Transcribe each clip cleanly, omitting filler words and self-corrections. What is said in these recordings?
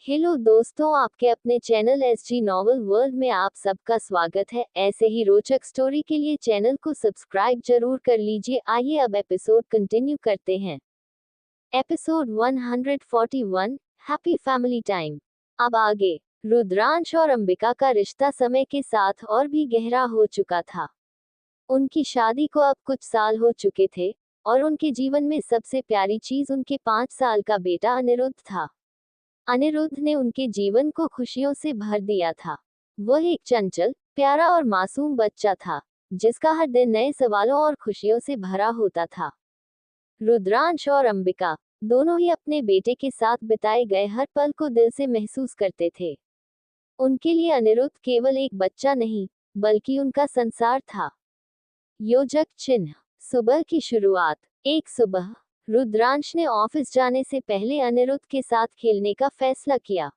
Hello दोस्तों, आपके अपने चैनल एसजी नॉवल वर्ल्ड में आप सबका स्वागत है। ऐसे ही रोचक स्टोरी के लिए चैनल को सब्सक्राइब जरूर कर लीजिए। आइए अब एपिसोड कंटिन्यू करते हैं। Episode 141, happy family time. अब आगे। रुद्रांश और अंबिका का रिश्ता समय के साथ और भी गहरा हो चुका था। उनकी शादी को अब कुछ साल हो चुके थे और उनके जीवन में सबसे प्यारी चीज उनके 5 साल का बेटा अनिरुद्ध था। अनिरुद्ध ने उनके जीवन को खुशियों से भर दिया था। वह एक चंचल, प्यारा और मासूम बच्चा था, जिसका हर दिन नए सवालों और खुशियों से भरा होता था। रुद्रांश और अंबिका दोनों ही अपने बेटे के साथ बिताए गए हर पल को दिल से महसूस करते थे। उनके लिए अनिरुद्ध केवल एक बच्चा नहीं, बल्कि उनका संसार था। योजक चिन्ह। सुबह की शुरुआत। एक सुबह रुद्रांश ने ऑफिस जाने से पहले अनिरुद्ध के साथ खेलने का फैसला किया।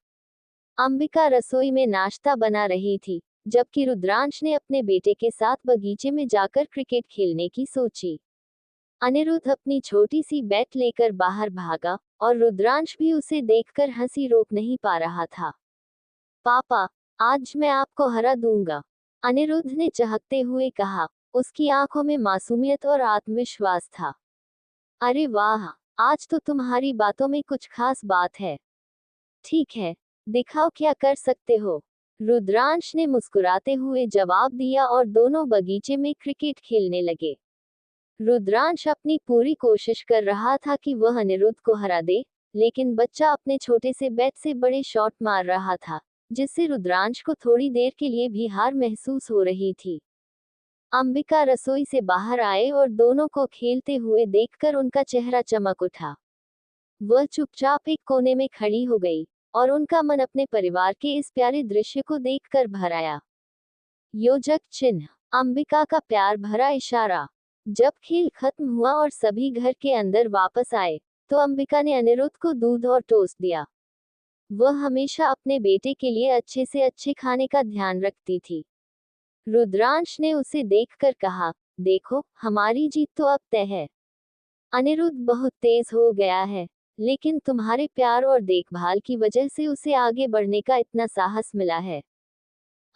अंबिका रसोई में नाश्ता बना रही थी, जबकि रुद्रांश ने अपने बेटे के साथ बगीचे में जाकर क्रिकेट खेलने की सोची। अनिरुद्ध अपनी छोटी सी बैट लेकर बाहर भागा और रुद्रांश भी उसे देखकर हंसी रोक नहीं पा रहा था। पापा, आज मैं आपको हरा दूंगा, अनिरुद्ध ने चहकते हुए कहा। उसकी आंखों में मासूमियत और आत्मविश्वास था। अरे वाह, आज तो तुम्हारी बातों में कुछ खास बात है। ठीक है, दिखाओ क्या कर सकते हो, रुद्रांश ने मुस्कुराते हुए जवाब दिया और दोनों बगीचे में क्रिकेट खेलने लगे। रुद्रांश अपनी पूरी कोशिश कर रहा था कि वह अनिरुद्ध को हरा दे, लेकिन बच्चा अपने छोटे से बैट से बड़े शॉट मार रहा था, जिससे रुद्रांश को थोड़ी देर के लिए भी हार महसूस हो रही थी। अंबिका रसोई से बाहर आए और दोनों को खेलते हुए देखकर उनका चेहरा चमक उठा। वह चुपचाप एक कोने में खड़ी हो गई और उनका मन अपने परिवार के इस प्यारे दृश्य को देखकर भर आया। योजक चिन्ह। अंबिका का प्यार भरा इशारा। जब खेल खत्म हुआ और सभी घर के अंदर वापस आए, तो अंबिका ने अनिरुद्ध को दूध और टोस्ट दिया। वह हमेशा अपने बेटे के लिए अच्छे से अच्छे खाने का ध्यान रखती थी। रुद्रांश ने उसे देखकर कहा, देखो, हमारी जीत तो अब तय है। अनिरुद्ध बहुत तेज हो गया है, लेकिन तुम्हारे प्यार और देखभाल की वजह से उसे आगे बढ़ने का इतना साहस मिला है।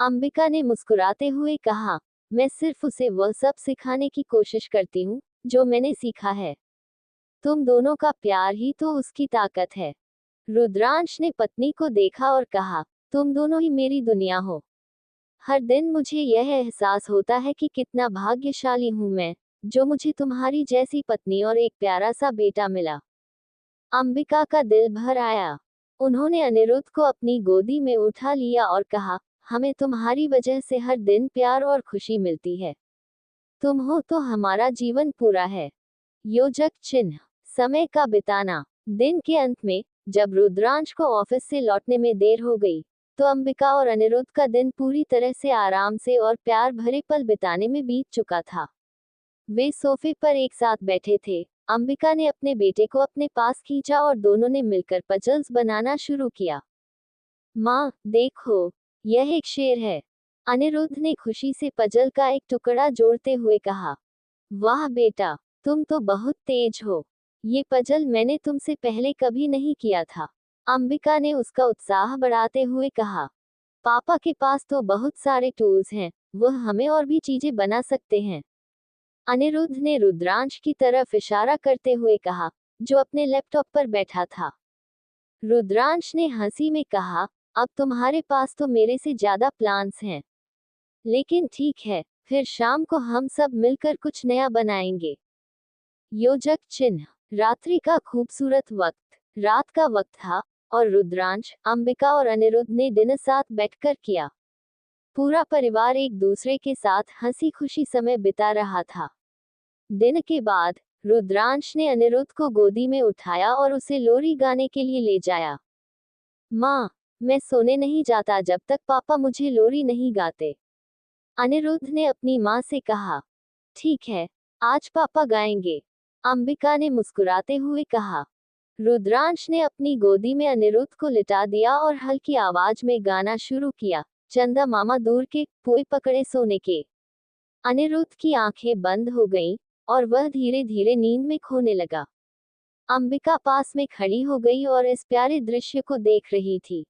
अंबिका ने मुस्कुराते हुए कहा, मैं सिर्फ उसे वह सब सिखाने की कोशिश करती हूँ जो मैंने सीखा है। तुम दोनों का प्यार ही तो उसकी ताकत है। रुद्रांश ने पत्नी को देखा और कहा, तुम दोनों ही मेरी दुनिया हो। हर दिन मुझे यह एहसास होता है कि कितना भाग्यशाली हूं मैं, जो मुझे तुम्हारी जैसी पत्नी और एक प्यारा सा बेटा मिला। अंबिका का दिल भर आया। उन्होंने अनिरुद्ध को अपनी गोदी में उठा लिया और कहा, हमें तुम्हारी वजह से हर दिन प्यार और खुशी मिलती है। तुम हो तो हमारा जीवन पूरा है। योजक चिन्ह। समय का बिताना। दिन के अंत में, जब रुद्रांश को ऑफिस से लौटने में देर हो गई, तो अंबिका और अनिरुद्ध का दिन पूरी तरह से आराम से और प्यार भरे पल बिताने में बीत चुका था। वे सोफे पर एक साथ बैठे थे। अंबिका ने अपने बेटे को अपने पास खींचा और दोनों ने मिलकर पजल्स बनाना शुरू किया। माँ, देखो, यह एक शेर है, अनिरुद्ध ने खुशी से पजल का एक टुकड़ा जोड़ते हुए कहा। वाह बेटा, तुम तो बहुत तेज हो। ये पजल मैंने तुमसे पहले कभी नहीं किया था, अंबिका ने उसका उत्साह बढ़ाते हुए कहा। पापा के पास तो बहुत सारे टूल्स हैं, वह हमें और भी चीजें बना सकते हैं, अनिरुद्ध ने रुद्रांश की तरफ इशारा करते हुए कहा, जो अपने लैपटॉप पर बैठा था। रुद्रांश ने हंसी में कहा, अब तुम्हारे पास तो मेरे से ज्यादा प्लान्स हैं। लेकिन ठीक है, फिर शाम को हम सब मिलकर कुछ नया बनाएंगे। योजक चिन्ह। रात्रि का खूबसूरत वक्त। रात का वक्त था और रुद्रांश, अंबिका और अनिरुद्ध ने डिनर साथ बैठकर किया। पूरा परिवार एक दूसरे के साथ हंसी खुशी समय बिता रहा था। दिन के बाद रुद्रांश ने अनिरुद्ध को गोदी में उठाया और उसे लोरी गाने के लिए ले जाया। माँ, मैं सोने नहीं जाता जब तक पापा मुझे लोरी नहीं गाते, अनिरुद्ध ने अपनी माँ से कहा। ठीक है, आज पापा गाएंगे, अंबिका ने मुस्कुराते हुए कहा। रुद्रांश ने अपनी गोदी में अनिरुद्ध को लिटा दिया और हल्की आवाज में गाना शुरू किया, चंदा मामा दूर के पोए पकड़े सोने के। अनिरुद्ध की आंखें बंद हो गईं और वह धीरे धीरे नींद में खोने लगा। अंबिका पास में खड़ी हो गई और इस प्यारे दृश्य को देख रही थी।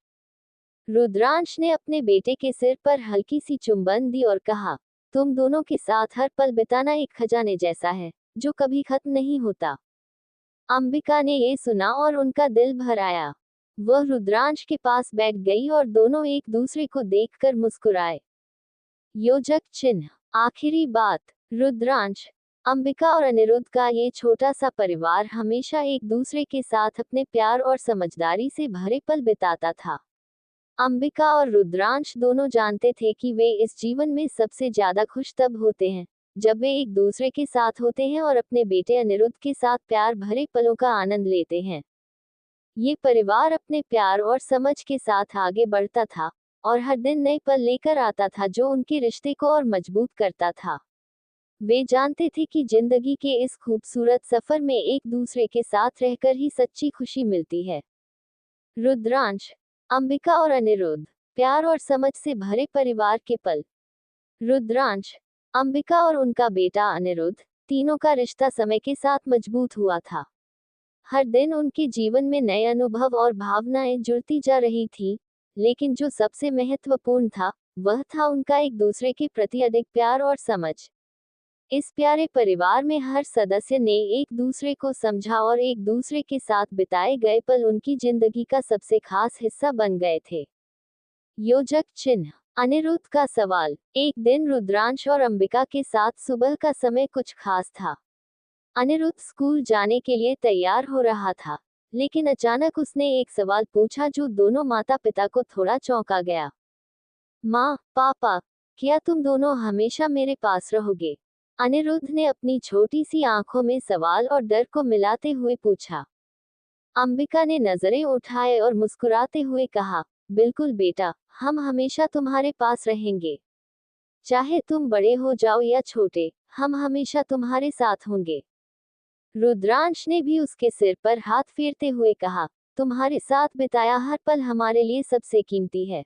रुद्रांश ने अपने बेटे के सिर पर हल्की सी चुंबन दी और कहा, तुम दोनों के साथ हर पल बिताना एक खजाने जैसा है, जो कभी खत्म नहीं होता। अंबिका ने ये सुना और उनका दिल भर आया। वह रुद्रांश के पास बैठ गई और दोनों एक दूसरे को देखकर मुस्कुराए। योजक चिन्ह। आखिरी बात। रुद्रांश, अंबिका और अनिरुद्ध का ये छोटा सा परिवार हमेशा एक दूसरे के साथ अपने प्यार और समझदारी से भरे पल बिताता था। अंबिका और रुद्रांश दोनों जानते थे कि वे इस जीवन में सबसे ज्यादा खुश तब होते हैं जब वे एक दूसरे के साथ होते हैं और अपने बेटे अनिरुद्ध के साथ प्यार भरे पलों का आनंद लेते हैं। ये परिवार अपने प्यार और समझ के साथ आगे बढ़ता था और हर दिन नए पल लेकर आता था जो उनके रिश्ते को और मजबूत करता था। वे जानते थे कि जिंदगी के इस खूबसूरत सफर में एक दूसरे के साथ रहकर ही सच्ची खुशी मिलती है। रुद्रांश, अंबिका और अनिरुद्ध, प्यार और समझ से भरे परिवार के पल। रुद्रांश, अंबिका और उनका बेटा अनिरुद्ध, तीनों का रिश्ता समय के साथ मजबूत हुआ था। हर दिन उनके जीवन में नए अनुभव और भावनाएं जुड़ती जा रही थी, लेकिन जो सबसे महत्वपूर्ण था, वह था उनका एक दूसरे के प्रति अधिक प्यार और समझ। इस प्यारे परिवार में हर सदस्य ने एक दूसरे को समझा और एक दूसरे के साथ बिताए गए पल उनकी जिंदगी का सबसे खास हिस्सा बन गए थे। योजक चिन्ह। अनिरुद्ध का सवाल। एक दिन रुद्रांश और अंबिका के साथ सुबह का समय कुछ खास था। अनिरुद्ध स्कूल जाने के लिए तैयार हो रहा था, लेकिन अचानक उसने एक सवाल पूछा जो दोनों माता पिता को थोड़ा चौंका गया। माँ, पापा, क्या तुम दोनों हमेशा मेरे पास रहोगे? अनिरुद्ध ने अपनी छोटी सी आंखों में सवाल और डर को मिलाते हुए पूछा। अंबिका ने नजरें उठाए और मुस्कुराते हुए कहा, बिल्कुल बेटा, हम हमेशा तुम्हारे पास रहेंगे। चाहे तुम बड़े हो जाओ या छोटे, हम हमेशा तुम्हारे साथ होंगे। रुद्रांश ने भी उसके सिर पर हाथ फेरते हुए कहा, तुम्हारे साथ बिताया हर पल हमारे लिए सबसे कीमती है।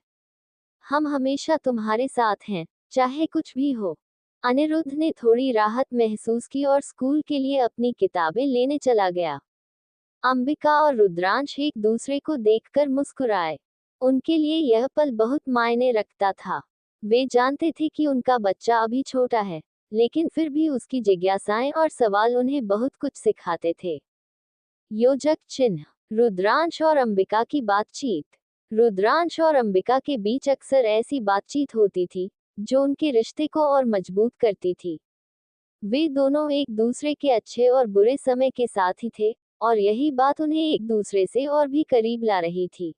हम हमेशा तुम्हारे साथ हैं, चाहे कुछ भी हो। अनिरुद्ध ने थोड़ी राहत महसूस की और स्कूल के लिए अपनी किताबें लेने चला गया। अंबिका और रुद्रांश एक दूसरे को देखकर मुस्कुराए। उनके लिए यह पल बहुत मायने रखता था। वे जानते थे कि उनका बच्चा अभी छोटा है, लेकिन फिर भी उसकी जिज्ञासाएं और सवाल उन्हें बहुत कुछ सिखाते थे। योजक चिन्ह। रुद्रांश और अंबिका की बातचीत। रुद्रांश और अंबिका के बीच अक्सर ऐसी बातचीत होती थी जो उनके रिश्ते को और मजबूत करती थी। वे दोनों एक दूसरे के अच्छे और बुरे समय के साथ ही थे, और यही बात उन्हें एक दूसरे से और भी करीब ला रही थी।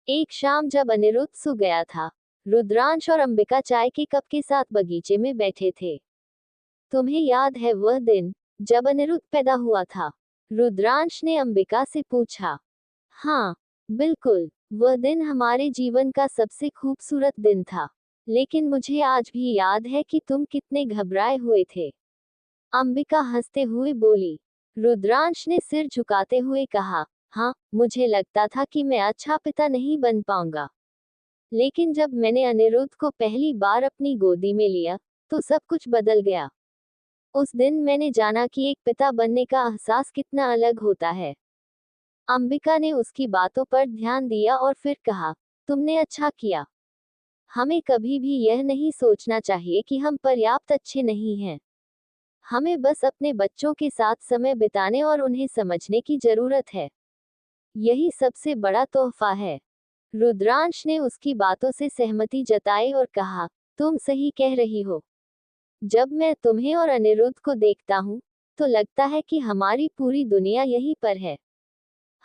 एक शाम जब अनिरुद्ध सो गया था, रुद्रांश और अंबिका चाय के कप के साथ बगीचे में बैठे थे। तुम्हें याद है वह दिन जब अनिरुद्ध पैदा हुआ था? रुद्रांश ने अंबिका से पूछा। हाँ, बिल्कुल, वह दिन हमारे जीवन का सबसे खूबसूरत दिन था। लेकिन मुझे आज भी याद है कि तुम कितने घबराए हुए थे। अंबिका हंसते हुए बोली। रुद्रांश ने सिर झुकाते हुए कहा, हाँ, मुझे लगता था कि मैं अच्छा पिता नहीं बन पाऊंगा। लेकिन जब मैंने अनिरुद्ध को पहली बार अपनी गोदी में लिया, तो सब कुछ बदल गया। उस दिन मैंने जाना कि एक पिता बनने का एहसास कितना अलग होता है। अंबिका ने उसकी बातों पर ध्यान दिया और फिर कहा, तुमने अच्छा किया। हमें कभी भी यह नहीं सोचना चाहिए कि हम पर्याप्त अच्छे नहीं हैं। हमें बस अपने बच्चों के साथ समय बिताने और उन्हें समझने की जरूरत है। यही सबसे बड़ा तोहफा है। रुद्रांश ने उसकी बातों से सहमति जताई और कहा, तुम सही कह रही हो। जब मैं तुम्हें और अनिरुद्ध को देखता हूँ, तो लगता है कि हमारी पूरी दुनिया यहीं पर है।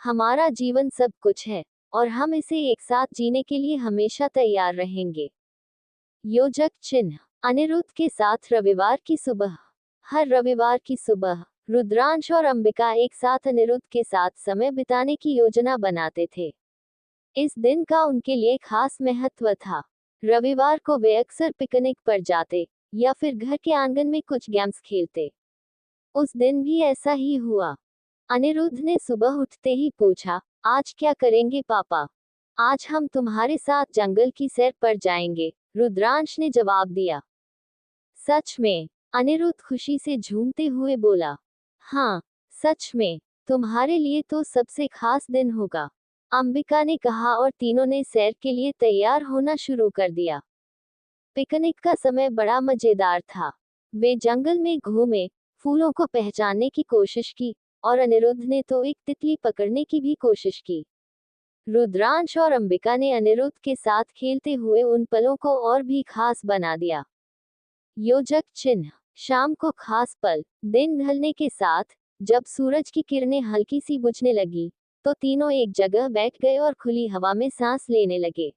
हमारा जीवन सब कुछ है, और हम इसे एक साथ जीने के लिए हमेशा तैयार रहेंगे। योजक चिन्ह। अनिरुद्ध के साथ रविवार की सुबह। हर रविवार की सुबह रुद्रांश और अंबिका एक साथ अनिरुद्ध के साथ समय बिताने की योजना बनाते थे। इस दिन का उनके लिए खास महत्व था। रविवार को वे अक्सर पिकनिक पर जाते या फिर घर के आंगन में कुछ गेम्स खेलते। उस दिन भी ऐसा ही हुआ। अनिरुद्ध ने सुबह उठते ही पूछा, आज क्या करेंगे पापा? आज हम तुम्हारे साथ जंगल की सैर पर जाएंगे, रुद्रांश ने जवाब दिया। सच में? अनिरुद्ध खुशी से झूमते हुए बोला। हाँ, सच में, तुम्हारे लिए तो सबसे खास दिन होगा, अंबिका ने कहा और तीनों ने सैर के लिए तैयार होना शुरू कर दिया। पिकनिक का समय बड़ा मजेदार था। वे जंगल में घूमे, फूलों को पहचानने की कोशिश की, और अनिरुद्ध ने तो एक तितली पकड़ने की भी कोशिश की। रुद्रांश और अंबिका ने अनिरुद्ध के साथ खेलते हुए उन पलों को और भी खास बना दिया। योजक चिन्ह। शाम को खास पल। दिन ढलने के साथ जब सूरज की किरणें हल्की सी बुझने लगी, तो तीनों एक जगह बैठ गए और खुली हवा में सांस लेने लगे।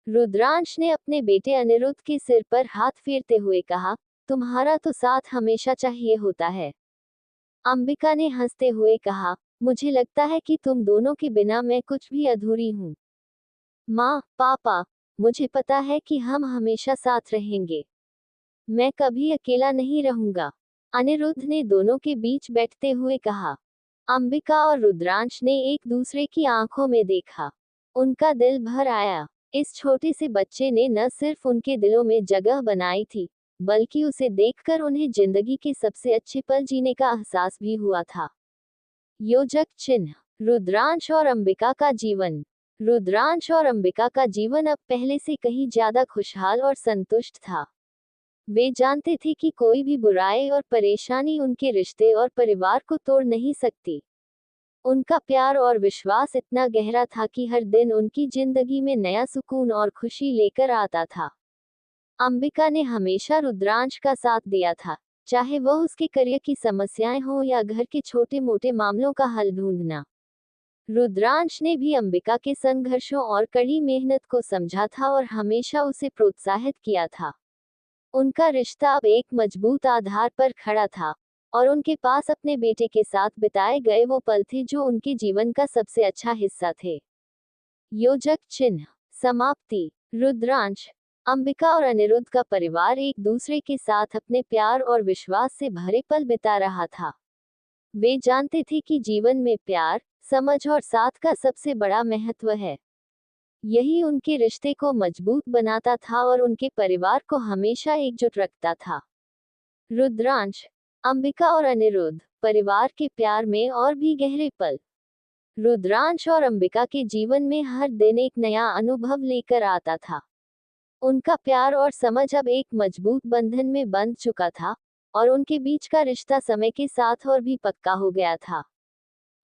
रुद्रांश ने अपने बेटे अनिरुद्ध के सिर पर हाथ फेरते हुए कहा, तुम्हारा तो साथ हमेशा चाहिए होता है। अंबिका ने हंसते हुए कहा, मुझे लगता है कि तुम दोनों के बिना मैं कुछ भी अधूरी हूँ। माँ, पापा, मुझे पता है कि हम हमेशा साथ रहेंगे। मैं कभी अकेला नहीं रहूंगा, अनिरुद्ध ने दोनों के बीच बैठते हुए कहा। अंबिका और रुद्रांश ने एक दूसरे की आंखों में देखा। उनका दिल भर आया। इस छोटे से बच्चे ने न सिर्फ उनके दिलों में जगह बनाई थी, बल्कि उसे देखकर उन्हें जिंदगी के सबसे अच्छे पल जीने का एहसास भी हुआ था। योजक चिन्ह। रुद्रांश और अंबिका का जीवन। रुद्रांश और अंबिका का जीवन अब पहले से कहीं ज्यादा खुशहाल और संतुष्ट था। वे जानते थे कि कोई भी बुराई और परेशानी उनके रिश्ते और परिवार को तोड़ नहीं सकती। उनका प्यार और विश्वास इतना गहरा था कि हर दिन उनकी जिंदगी में नया सुकून और खुशी लेकर आता था। अंबिका ने हमेशा रुद्रांश का साथ दिया था, चाहे वह उसके करियर की समस्याएं हो या घर के छोटे मोटे मामलों का हल ढूंढना। रुद्रांश ने भी अंबिका के संघर्षों और कड़ी मेहनत को समझा था और हमेशा उसे प्रोत्साहित किया था। उनका रिश्ता अब एक मजबूत आधार पर खड़ा था, और उनके पास अपने बेटे के साथ बिताए गए वो पल थे जो उनके जीवन का सबसे अच्छा हिस्सा थे। योजक चिन्ह। समाप्ति। रुद्रांश, अंबिका और अनिरुद्ध का परिवार एक दूसरे के साथ अपने प्यार और विश्वास से भरे पल बिता रहा था। वे जानते थे कि जीवन में प्यार, समझ और साथ का सबसे बड़ा महत्व है। यही उनके रिश्ते को मजबूत बनाता था और उनके परिवार को हमेशा एकजुट रखता था। रुद्रांश, अंबिका और अनिरुद्ध, परिवार के प्यार में और भी गहरे पल। रुद्रांश और अंबिका के जीवन में हर दिन एक नया अनुभव लेकर आता था। उनका प्यार और समझ अब एक मजबूत बंधन में बंध चुका था, और उनके बीच का रिश्ता समय के साथ और भी पक्का हो गया था।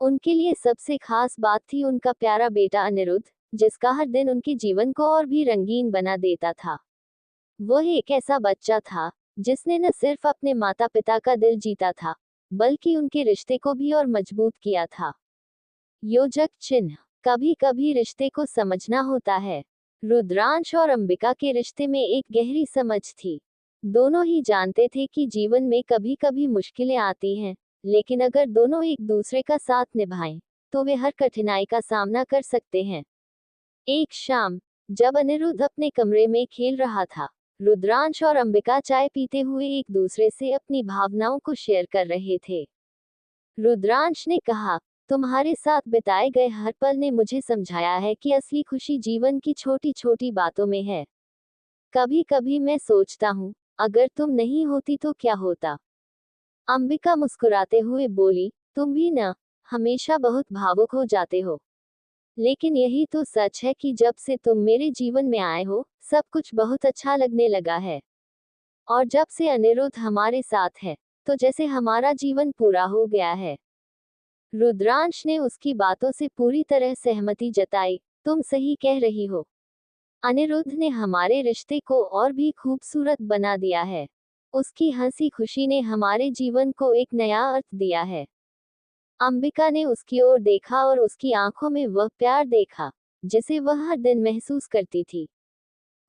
उनके लिए सबसे खास बात थी उनका प्यारा बेटा अनिरुद्ध, जिसका हर दिन उनके जीवन को और भी रंगीन बना देता था। वह एक ऐसा बच्चा था जिसने न सिर्फ अपने माता पिता का दिल जीता था, बल्कि उनके रिश्ते को भी और मजबूत किया था। योजक चिन्ह। कभी कभी रिश्ते को समझना होता है। रुद्रांश और अंबिका के रिश्ते में एक गहरी समझ थी। दोनों ही जानते थे कि जीवन में कभी कभी मुश्किलें आती हैं, लेकिन अगर दोनों एक दूसरे का साथ निभाएं, तो वे हर कठिनाई का सामना कर सकते हैं। एक शाम, जब अनिरुद्ध अपने कमरे में खेल रहा था, रुद्रांश और अंबिका चाय पीते हुए एक दूसरे से अपनी भावनाओं को शेयर कर रहे थे। रुद्रांश ने कहा, तुम्हारे साथ बिताए गए हर पल ने मुझे समझाया है कि असली खुशी जीवन की छोटी छोटी बातों में है। कभी कभी मैं सोचता हूँ, अगर तुम नहीं होती तो क्या होता। अंबिका मुस्कुराते हुए बोली, तुम भी ना, हमेशा बहुत भावुक हो जाते हो। लेकिन यही तो सच है कि जब से तुम मेरे जीवन में आए हो, सब कुछ बहुत अच्छा लगने लगा है। और जब से अनिरुद्ध हमारे साथ है, तो जैसे हमारा जीवन पूरा हो गया है। रुद्रांश ने उसकी बातों से पूरी तरह सहमति जताई, तुम सही कह रही हो। अनिरुद्ध ने हमारे रिश्ते को और भी खूबसूरत बना दिया है। उसकी हंसी खुशी ने हमारे जीवन को एक नया अर्थ दिया है। अंबिका ने उसकी ओर देखा और उसकी आंखों में वह प्यार देखा, जिसे वह हर दिन महसूस करती थी।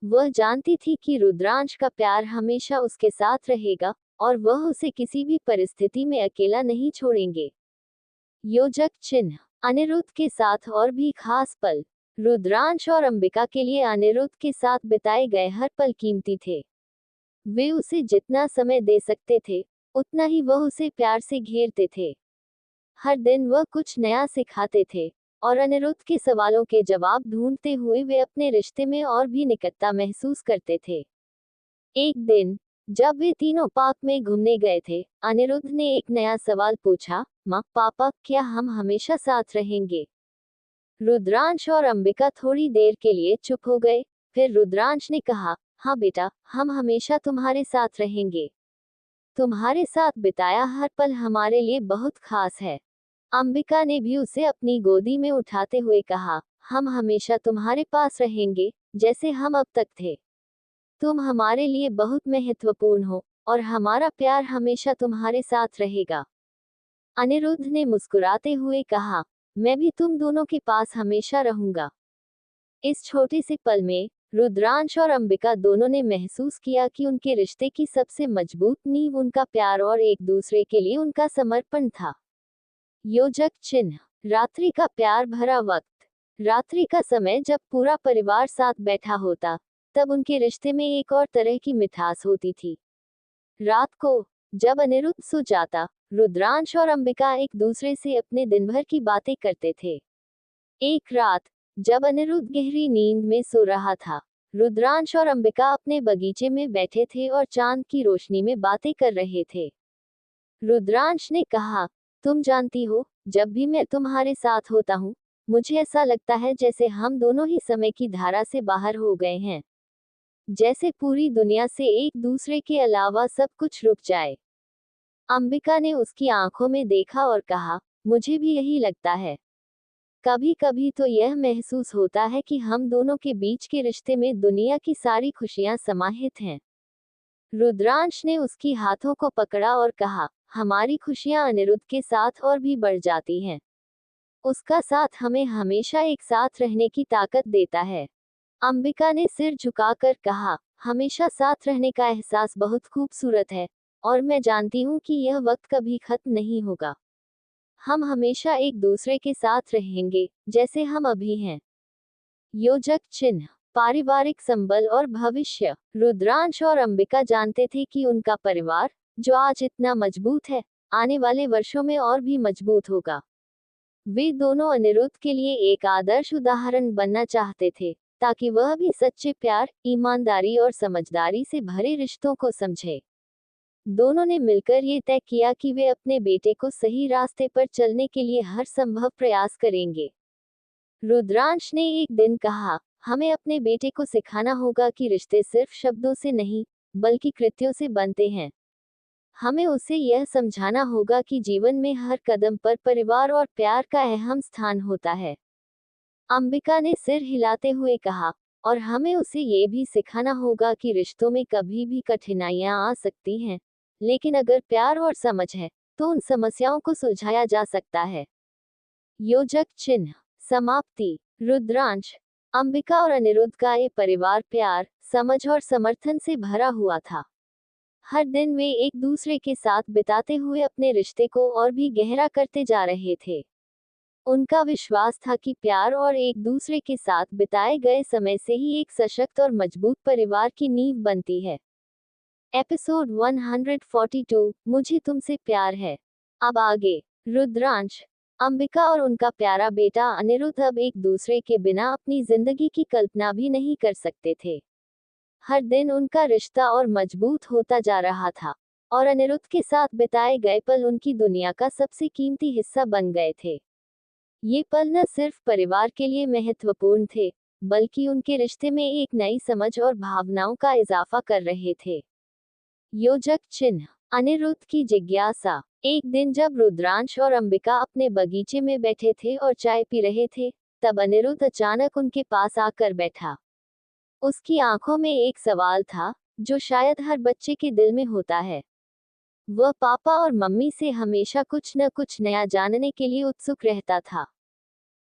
वह जानती थी कि रुद्रांश का प्यार हमेशा उसके साथ रहेगा, और वह उसे किसी भी परिस्थिति में अकेला नहीं छोड़ेंगे। योजक चिन्ह। अनिरुद्ध के साथ और भी खास पल। रुद्रांश और अंबिका के लिए अनिरुद्ध के साथ बिताए गए हर पल कीमती थे। वे उसे जितना समय दे सकते थे, उतना ही वह उसे प्यार से घेरते थे। हर दिन वह कुछ नया सिखाते थे, और अनिरुद्ध के सवालों के जवाब ढूंढते हुए वे अपने रिश्ते में और भी निकटता महसूस करते थे। एक दिन, जब वे तीनों पार्क में घूमने गए थे, अनिरुद्ध ने एक नया सवाल पूछा, माँ पापा क्या हम हमेशा साथ रहेंगे? रुद्रांश और अंबिका थोड़ी देर के लिए चुप हो गए। फिर रुद्रांश ने कहा, हाँ बेटा, हम हमेशा तुम्हारे साथ रहेंगे। तुम्हारे साथ बिताया हर पल हमारे लिए बहुत खास है। अंबिका ने भी उसे अपनी गोदी में उठाते हुए कहा, हम हमेशा तुम्हारे पास रहेंगे, जैसे हम अब तक थे। तुम हमारे लिए बहुत महत्वपूर्ण हो, और हमारा प्यार हमेशा तुम्हारे साथ रहेगा। अनिरुद्ध ने मुस्कुराते हुए कहा, मैं भी तुम दोनों के पास हमेशा रहूंगा। इस छोटे से पल में रुद्रांश और अंबिका दोनों ने महसूस किया कि उनके रिश्ते की सबसे मजबूत नींव उनका प्यार और एक दूसरे के लिए उनका समर्पण था। योजक चिन्ह, रात्रि का प्यार भरा वक्त। रात्रि का समय जब पूरा परिवार साथ बैठा होता, तब उनके रिश्ते में एक और तरह की मिठास होती थी। रात को जब अनिरुद्ध सो जाता, रुद्रांश और अंबिका एक दूसरे से अपने दिन भर की बातें करते थे। एक रात जब अनिरुद्ध गहरी नींद में सो रहा था, रुद्रांश और अंबिका अपने बगीचे में बैठे थे और चांद की रोशनी में बातें कर रहे थे। रुद्रांश ने कहा, तुम जानती हो, जब भी मैं तुम्हारे साथ होता हूँ, मुझे ऐसा लगता है जैसे हम दोनों ही समय की धारा से बाहर हो गए हैं। जैसे पूरी दुनिया से एक दूसरे के अलावा सब कुछ रुक जाए। अंबिका ने उसकी आंखों में देखा और कहा, मुझे भी यही लगता है। कभी कभी तो यह महसूस होता है कि हम दोनों के बीच के रिश्ते में दुनिया की सारी खुशियां समाहित हैं। रुद्रांश ने उसकी हाथों को पकड़ा और कहा, हमारी खुशियां अनिरुद्ध के साथ और भी बढ़ जाती हैं। उसका साथ हमें हमेशा एक साथ रहने की ताकत देता है। अंबिका ने सिर झुकाकर कहा, हमेशा साथ रहने का एहसास बहुत खूबसूरत है, और मैं जानती हूँ कि यह वक्त कभी खत्म नहीं होगा। हम हमेशा एक दूसरे के साथ रहेंगे, जैसे हम अभी हैं। योजक चिन्ह, पारिवारिक संबल और भविष्य। रुद्रांश और अंबिका जानते थे कि उनका परिवार, जो आज इतना मजबूत है, आने वाले वर्षों में और भी मजबूत होगा। वे दोनों अनिरुद्ध के लिए एक आदर्श उदाहरण बनना चाहते थे, ताकि वह भी सच्चे प्यार, ईमानदारी और समझदारी से भरे रिश्तों को समझे। दोनों ने मिलकर ये तय किया कि वे अपने बेटे को सही रास्ते पर चलने के लिए हर संभव प्रयास करेंगे। रुद्रांश ने एक दिन कहा, हमें अपने बेटे को सिखाना होगा कि रिश्ते सिर्फ शब्दों से नहीं, बल्कि कृत्यों से बनते हैं। हमें उसे यह समझाना होगा कि जीवन में हर कदम पर परिवार और प्यार का अहम स्थान होता है। अंबिका ने सिर हिलाते हुए कहा, और हमें उसे ये भी सिखाना होगा कि रिश्तों में कभी भी कठिनाइयां आ सकती हैं, लेकिन अगर प्यार और समझ है, तो उन समस्याओं को सुलझाया जा सकता है। योजक चिन्ह, समाप्ति। रुद्रांश, अंबिका और अनिरुद्ध का ये परिवार प्यार, समझ और समर्थन से भरा हुआ था। हर दिन वे एक दूसरे के साथ बिताते हुए अपने रिश्ते को और भी गहरा करते जा रहे थे। उनका विश्वास था कि प्यार और एक दूसरे के साथ बिताए गए समय से ही एक सशक्त और मजबूत परिवार की नींव बनती है। एपिसोड 142, मुझे तुमसे प्यार है। अब आगे, रुद्रांश, अंबिका और उनका प्यारा बेटा अनिरुद्ध अब एक दूसरे के बिना अपनी जिंदगी की कल्पना भी नहीं कर सकते थे। हर दिन उनका रिश्ता और मजबूत होता जा रहा था, और अनिरुद्ध के साथ बिताए गए पल उनकी दुनिया का सबसे कीमती हिस्सा बन गए थे। ये पल न सिर्फ परिवार के लिए महत्वपूर्ण थे, बल्कि उनके रिश्ते में एक नई समझ और भावनाओं का इजाफा कर रहे थे। योजक चिन्ह, अनिरुद्ध की जिज्ञासा। एक दिन जब रुद्रांश और अंबिका अपने बगीचे में बैठे थे और चाय पी रहे थे, तब अनिरुद्ध अचानक उनके पास आकर बैठा। उसकी आंखों में एक सवाल था, जो शायद हर बच्चे के दिल में होता है। वह पापा और मम्मी से हमेशा कुछ न कुछ नया जानने के लिए उत्सुक रहता था।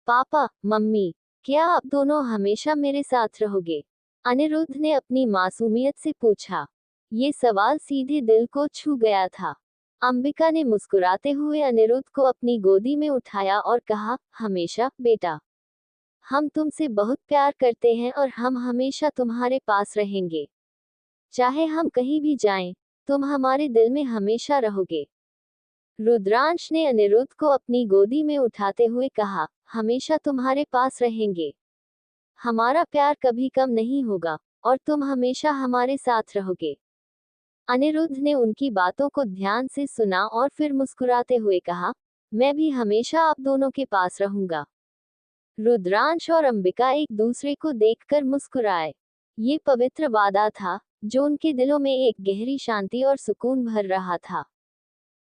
पापा, मम्मी, क्या आप दोनों हमेशा मेरे साथ रहोगे? अनिरुद्ध ने अपनी मासूमियत से पूछा। ये सवाल सीधे दिल को छू गया था। अंबिका ने मुस्कुराते हुए अनिरुद्ध को अपनी गोदी में उठाया और कहा, हमेशा, बेटा। हम तुमसे बहुत प्यार करते हैं और हम हमेशा तुम्हारे पास रहेंगे। चाहे हम कहीं भी जाएं, तुम हमारे दिल में हमेशा रहोगे। रुद्रांश ने अनिरुद्ध को अपनी गोदी में उठाते हुए कहा, हमेशा तुम्हारे पास रहेंगे। हमारा प्यार कभी कम नहीं होगा, और तुम हमेशा हमारे साथ रहोगे। अनिरुद्ध ने उनकी बातों को ध्यान से सुना और फिर मुस्कुराते हुए कहा, मैं भी हमेशा आप दोनों के पास रहूंगा। रुद्रांश और अंबिका एक दूसरे को देखकर मुस्कुराए। ये पवित्र वादा था, जो उनके दिलों में एक गहरी शांति और सुकून भर रहा था।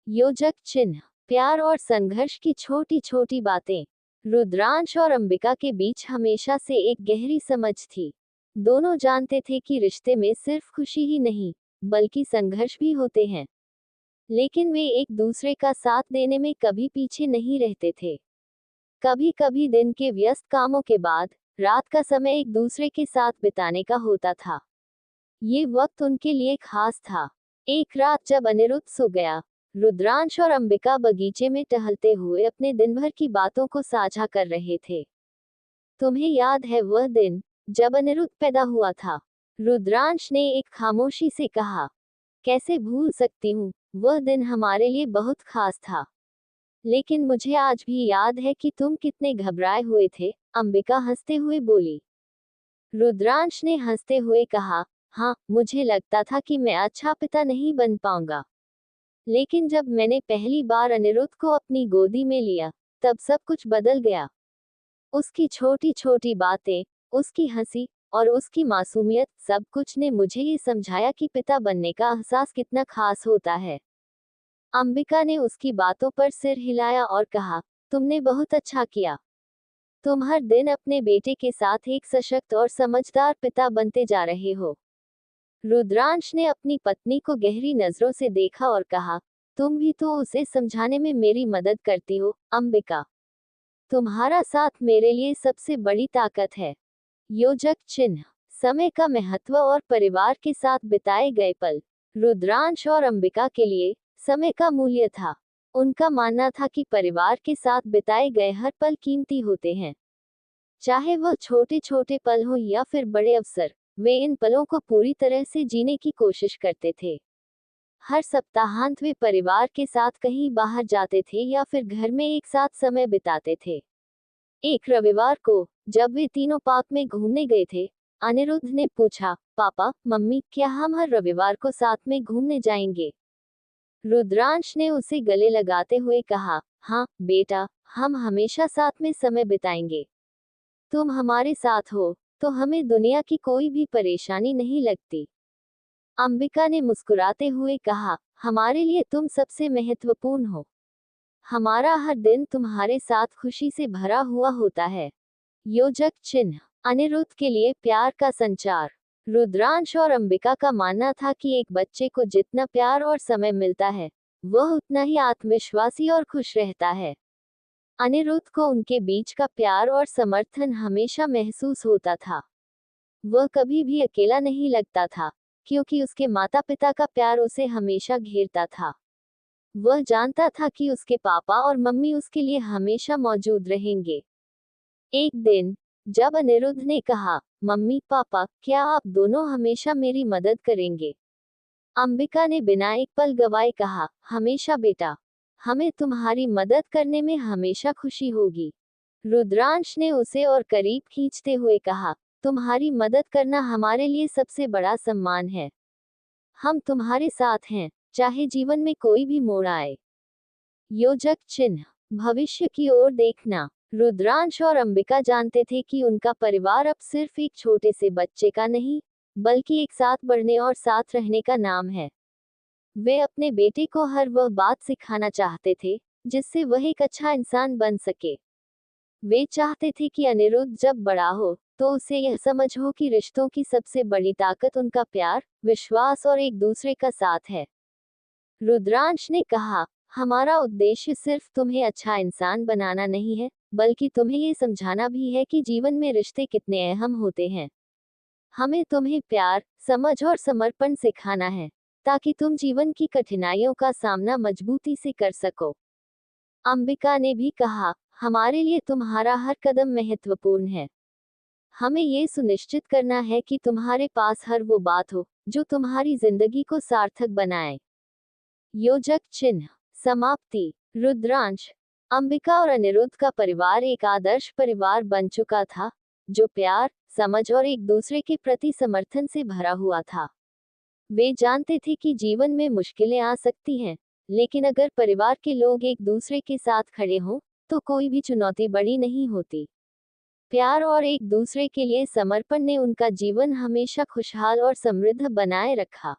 योजक चिन्ह, प्यार और संघर्ष की छोटी छोटी बातें। रुद्रांश और अंबिका के बीच हमेशा से एक गहरी समझ थी। दोनों जानते थे कि रिश्ते में सिर्फ खुशी ही नहीं, बल्कि संघर्ष भी होते हैं। लेकिन वे एक दूसरे का साथ देने में कभी पीछे नहीं रहते थे। कभी कभी दिन के व्यस्त कामों के बाद रात का समय एक दूसरे के साथ बिताने का होता था। ये वक्त उनके लिए खास था। एक रात जब अनिरुद्ध सो गया, रुद्रांश और अंबिका बगीचे में टहलते हुए अपने दिन भर की बातों को साझा कर रहे थे। तुम्हें याद है वह दिन जब अनिरुद्ध पैदा हुआ था? रुद्रांश ने एक खामोशी से कहा। कैसे भूल सकती हूँ, वह दिन हमारे लिए बहुत खास था। लेकिन मुझे आज भी याद है कि तुम कितने घबराए हुए थे, अंबिका हंसते हुए बोली। रुद्रांश ने हंसते हुए कहा, हाँ, मुझे लगता था कि मैं अच्छा पिता नहीं बन पाऊंगा। लेकिन जब मैंने पहली बार अनिरुद्ध को अपनी गोदी में लिया, तब सब कुछ बदल गया। उसकी छोटी छोटी बातें, उसकी हंसी और उसकी मासूमियत, सब कुछ ने मुझे ये समझाया कि पिता बनने का एहसास कितना खास होता है। अंबिका ने उसकी बातों पर सिर हिलाया और कहा, तुमने बहुत अच्छा किया। तुम हर दिन अपने बेटे के साथ एक सशक्त और समझदार पिता बनते जा रहे हो। रुद्रांश ने अपनी पत्नी को गहरी नजरों से देखा और कहा, तुम भी तो उसे समझाने में मेरी मदद करती हो, अंबिका। तुम्हारा साथ मेरे लिए सबसे बड़ी ताकत है। योजक चिन्ह, समय का महत्व और परिवार के साथ बिताए गए पल। रुद्रांश और अंबिका के लिए समय का मूल्य था। उनका मानना था कि परिवार के साथ बिताए गए हर पल कीमती होते हैं। चाहे वह छोटे छोटे पल हो या फिर बड़े अवसर, वे इन पलों को पूरी तरह से जीने की कोशिश करते थे। हर सप्ताहांत वे परिवार के साथ कहीं बाहर जाते थे या फिर घर में एक साथ समय बिताते थे। एक रविवार को, जब वे तीनों पार्क में घूमने गए थे, अनिरुद्ध ने पूछा, पापा, मम्मी, क्या हम हर रविवार को साथ में घूमने जाएंगे? रुद्रांश ने उसे गले लगाते हुए कहा, हाँ बेटा, हम हमेशा साथ में समय बिताएंगे। तुम हमारे साथ हो, तो हमें दुनिया की कोई भी परेशानी नहीं लगती। अंबिका ने मुस्कुराते हुए कहा, हमारे लिए तुम सबसे महत्वपूर्ण हो। हमारा हर दिन तुम्हारे साथ खुशी से भरा हुआ होता है। योजक चिन्ह, अनिरुद्ध के लिए प्यार का संचार। रुद्रांश और अंबिका का मानना था कि एक बच्चे को जितना प्यार और समय मिलता है, वह उतना ही आत्मविश्वासी और खुश रहता है। अनिरुद्ध को उनके बीच का प्यार और समर्थन हमेशा महसूस होता था। वह कभी भी अकेला नहीं लगता था, क्योंकि उसके माता पिता का प्यार उसे हमेशा घेरता था। वह जानता था कि उसके पापा और मम्मी उसके लिए हमेशा मौजूद रहेंगे। एक दिन, जब अनिरुद्ध ने कहा, मम्मी पापा, क्या आप दोनों हमेशा मेरी मदद करेंगे? अंबिका ने बिना एक पल गवाए कहा, हमेशा बेटा, हमें तुम्हारी मदद करने में हमेशा खुशी होगी। रुद्रांश ने उसे और करीब खींचते हुए कहा, तुम्हारी मदद करना हमारे लिए सबसे बड़ा सम्मान है। हम तुम्हारे साथ हैं, चाहे जीवन में कोई भी मोड़ आए। योजक चिन्ह, भविष्य की ओर देखना। रुद्रांश और अंबिका जानते थे कि उनका परिवार अब सिर्फ एक छोटे से बच्चे का नहीं, बल्कि एक साथ बढ़ने और साथ रहने का नाम है। वे अपने बेटे को हर वह बात सिखाना चाहते थे, जिससे वह एक अच्छा इंसान बन सके। वे चाहते थे कि अनिरुद्ध जब बड़ा हो, तो उसे यह समझ हो कि रिश्तों की सबसे बड़ी ताकत उनका प्यार, विश्वास और एक दूसरे का साथ है। रुद्रांश ने कहा, हमारा उद्देश्य सिर्फ तुम्हें अच्छा इंसान बनाना नहीं है, बल्कि तुम्हें ये समझाना भी है कि जीवन में रिश्ते कितने अहम होते हैं। हमें तुम्हें प्यार, समझ और समर्पण सिखाना है, ताकि तुम जीवन की कठिनाइयों का सामना मजबूती से कर सको। अंबिका ने भी कहा, हमारे लिए तुम्हारा हर कदम महत्वपूर्ण है। हमें ये सुनिश्चित करना है कि तुम्हारे पास हर वो बात हो, जो तुम्हारी जिंदगी को सार्थक बनाए। योजक चिन्ह, समाप्ति। रुद्रांश, अंबिका और अनिरुद्ध का परिवार एक आदर्श परिवार बन चुका था, जो प्यार, समझ और एक दूसरे के प्रति समर्थन से भरा हुआ था। वे जानते थे कि जीवन में मुश्किलें आ सकती हैं, लेकिन अगर परिवार के लोग एक दूसरे के साथ खड़े हों, तो कोई भी चुनौती बड़ी नहीं होती। प्यार और एक दूसरे के लिए समर्पण ने उनका जीवन हमेशा खुशहाल और समृद्ध बनाए रखा।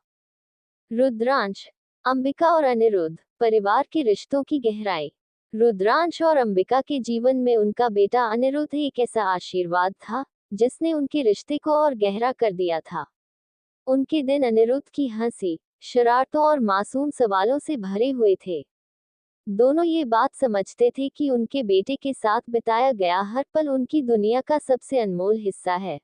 रुद्रांश, अंबिका और अनिरुद्ध, परिवार के रिश्तों की गहराई। रुद्रांश और अंबिका के जीवन में उनका बेटा अनिरुद्ध एक ऐसा आशीर्वाद था, जिसने उनके रिश्ते को और गहरा कर दिया था। उनके दिन अनिरुद्ध की हंसी, शरारतों और मासूम सवालों से भरे हुए थे। दोनों ये बात समझते थे कि उनके बेटे के साथ बिताया गया हर पल उनकी दुनिया का सबसे अनमोल हिस्सा है।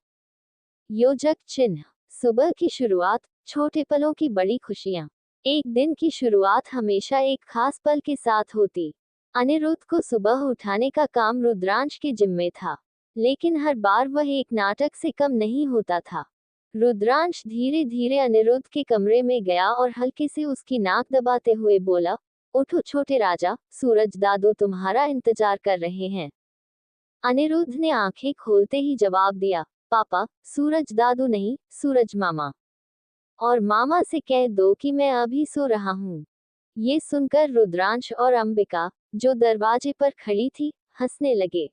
योजक चिन्ह, सुबह की शुरुआत, छोटे पलों की बड़ी खुशियां। एक दिन की शुरुआत हमेशा एक खास पल के साथ होती। अनिरुद्ध को सुबह उठाने का काम रुद्रांश के जिम्मे था, लेकिन हर बार वह एक नाटक से कम नहीं होता था। रुद्रांश धीरे धीरे अनिरुद्ध के कमरे में गया और हल्के से उसकी नाक दबाते हुए बोला, उठो छोटे राजा, सूरज दादू तुम्हारा इंतजार कर रहे हैं। अनिरुद्ध ने आंखें खोलते ही जवाब दिया, पापा, सूरज दादू नहीं, सूरज मामा। और मामा से कह दो कि मैं अभी सो रहा हूँ। ये सुनकर रुद्रांश और अंबिका, जो दरवाजे पर खड़ी थी, हंसने लगे।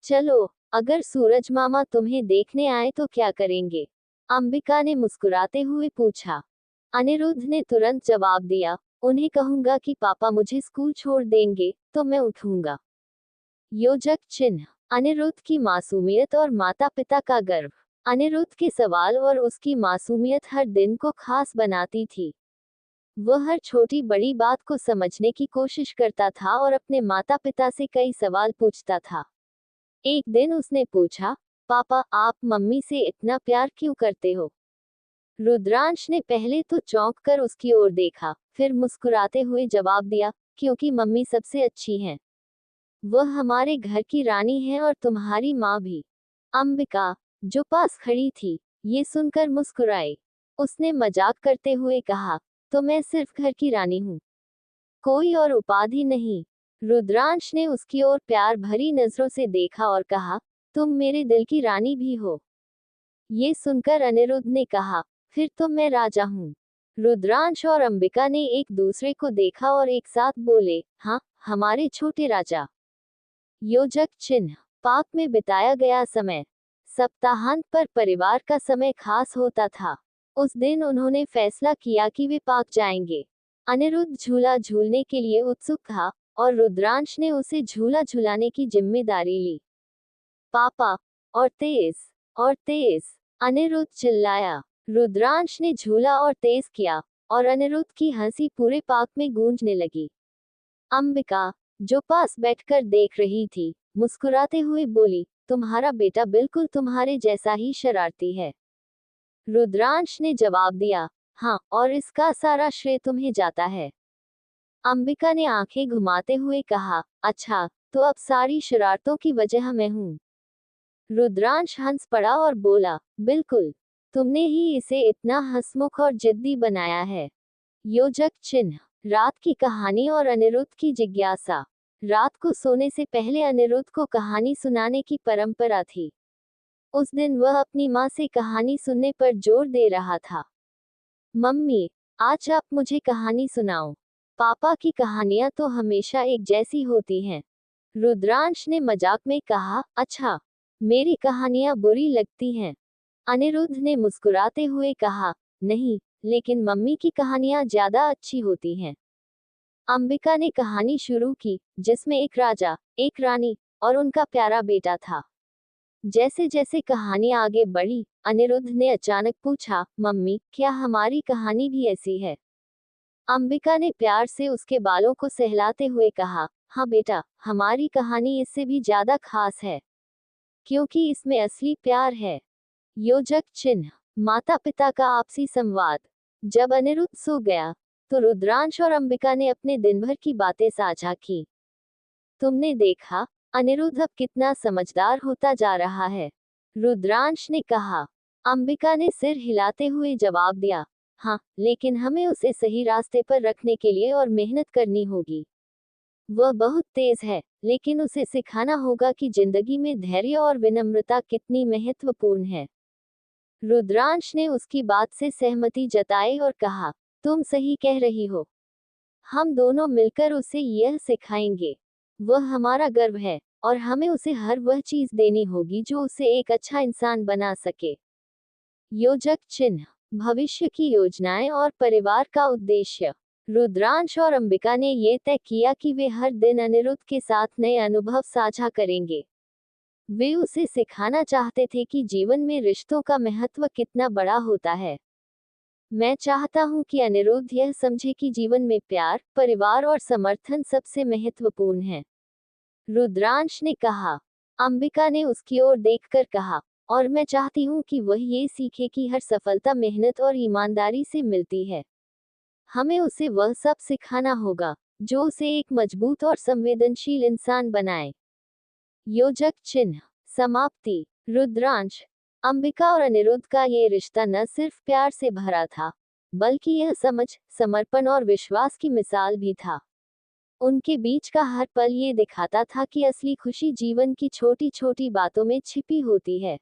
चलो, अगर सूरज मामा तुम्हें देखने आए तो क्या करेंगे? अंबिका ने मुस्कुराते हुए पूछा। अनिरुद्ध ने तुरंत जवाब दिया, उन्हें कहूंगा कि पापा मुझे स्कूल छोड़ देंगे, तो मैं उठूंगा। योजक चिन्ह, अनिरुद्ध की मासूमियत और माता पिता का गर्व। अनिरुद्ध के सवाल और उसकी मासूमियत हर दिन को खास बनाती थी। वह हर छोटी बड़ी बात को समझने की कोशिश करता था और अपने माता पिता से कई सवाल पूछता था। एक दिन उसने पूछा, पापा, आप मम्मी से इतना प्यार क्यों करते हो? रुद्रांश ने पहले तो चौंक कर उसकी ओर देखा, फिर मुस्कुराते हुए जवाब दिया, क्योंकि मम्मी सबसे अच्छी हैं। वह हमारे घर की रानी है और तुम्हारी माँ भी। अंबिका, जो पास खड़ी थी, ये सुनकर मुस्कुराई। उसने मजाक करते हुए कहा, तो मैं सिर्फ घर की रानी हूँ, कोई और उपाधि नहीं। रुद्रांश ने उसकी ओर प्यार भरी नजरों से देखा और कहा, तुम मेरे दिल की रानी भी हो। ये सुनकर अनिरुद्ध ने कहा, फिर तो मैं राजा हूँ। रुद्रांश और अंबिका ने एक दूसरे को देखा और एक साथ बोले, हाँ, हमारे छोटे राजा। योजक चिन्ह, पार्क में बिताया गया समय। सप्ताहांत पर परिवार का समय खास होता था। उस दिन उन्होंने फैसला किया कि वे पार्क जाएंगे। अनिरुद्ध झूला झूलने के लिए उत्सुक था और रुद्रांश ने उसे झूला झुलाने की जिम्मेदारी ली। पापा, और तेज, और तेज, अनिरुद्ध चिल्लाया। रुद्रांश ने झूला और तेज किया, और अनिरुद्ध की हंसी पूरे पार्क में गूंजने लगी। अंबिका, जो पास बैठकर देख रही थी, मुस्कुराते हुए बोली, तुम्हारा बेटा बिल्कुल तुम्हारे जैसा ही शरारती है। रुद्रांश ने जवाब दिया, हाँ, और इसका सारा श्रेय तुम्हें जाता है। अंबिका ने आंखें घुमाते हुए कहा, अच्छा, तो अब सारी शरारतों की वजह मैं हूँ। रुद्रांश हंस पड़ा और बोला, बिल्कुल, तुमने ही इसे इतना हंसमुख और जिद्दी बनाया है। योजक चिन्ह, रात की कहानी और अनिरुद्ध की जिज्ञासा। रात को सोने से पहले अनिरुद्ध को कहानी सुनाने की परंपरा थी। उस दिन वह अपनी माँ से कहानी सुनने पर जोर दे रहा था। मम्मी, आज आप मुझे कहानी सुनाओ। पापा की कहानियां तो हमेशा एक जैसी होती हैं। रुद्रांश ने मजाक में कहा, अच्छा, मेरी कहानियां बुरी लगती हैं? अनिरुद्ध ने मुस्कुराते हुए कहा, नहीं, लेकिन मम्मी की कहानियां ज्यादा अच्छी होती हैं। अंबिका ने कहानी शुरू की, जिसमें एक राजा, एक रानी और उनका प्यारा बेटा था। जैसे जैसे कहानी आगे बढ़ी, अनिरुद्ध ने अचानक पूछा, मम्मी, क्या हमारी कहानी भी ऐसी है? अंबिका ने प्यार से उसके बालों को सहलाते हुए कहा, हाँ बेटा, हमारी कहानी इससे भी ज्यादा खास है, क्योंकि इसमें असली प्यार है। योजक चिन्ह, माता पिता का आपसी संवाद। जब अनिरुद्ध सो गया, तो रुद्रांश और अंबिका ने अपने दिन भर की बातें साझा की। तुमने देखा, अनिरुद्ध अब कितना समझदार होता जा रहा है, रुद्रांश ने कहा। अंबिका ने सिर हिलाते हुए जवाब दिया, हाँ, लेकिन हमें उसे सही रास्ते पर रखने के लिए और मेहनत करनी होगी। वह बहुत तेज है, लेकिन उसे सिखाना होगा कि जिंदगी में धैर्य और विनम्रता कितनी महत्वपूर्ण है। रुद्रांश ने उसकी बात से सहमति जताई और कहा, तुम सही कह रही हो। हम दोनों मिलकर उसे यह सिखाएंगे। वह हमारा गर्व है और हमें उसे हर वह चीज देनी होगी जो उसे एक अच्छा इंसान बना सके। योजक चिन्ह, भविष्य की योजनाएं और परिवार का उद्देश्य। रुद्रांश और अंबिका ने यह तय किया कि वे हर दिन अनिरुद्ध के साथ नए अनुभव साझा करेंगे। वे उसे सिखाना चाहते थे कि जीवन में रिश्तों का महत्व कितना बड़ा होता है। मैं चाहता हूं कि अनिरुद्ध यह समझे कि जीवन में प्यार, परिवार और समर्थन सबसे महत्वपूर्ण है। रुद्रांश ने कहा। अंबिका ने उसकी ओर देखकर कहा, और मैं चाहती हूँ कि वह ये सीखे कि हर सफलता मेहनत और ईमानदारी से मिलती है। हमें उसे वह सब सिखाना होगा जो उसे एक मजबूत और संवेदनशील इंसान बनाए। योजक चिन्ह, समाप्ति। रुद्रांश, अंबिका और अनिरुद्ध का ये रिश्ता न सिर्फ प्यार से भरा था, बल्कि यह समझ, समर्पण और विश्वास की मिसाल भी था। उनके बीच का हर पल ये दिखाता था कि असली खुशी जीवन की छोटी छोटी बातों में छिपी होती है।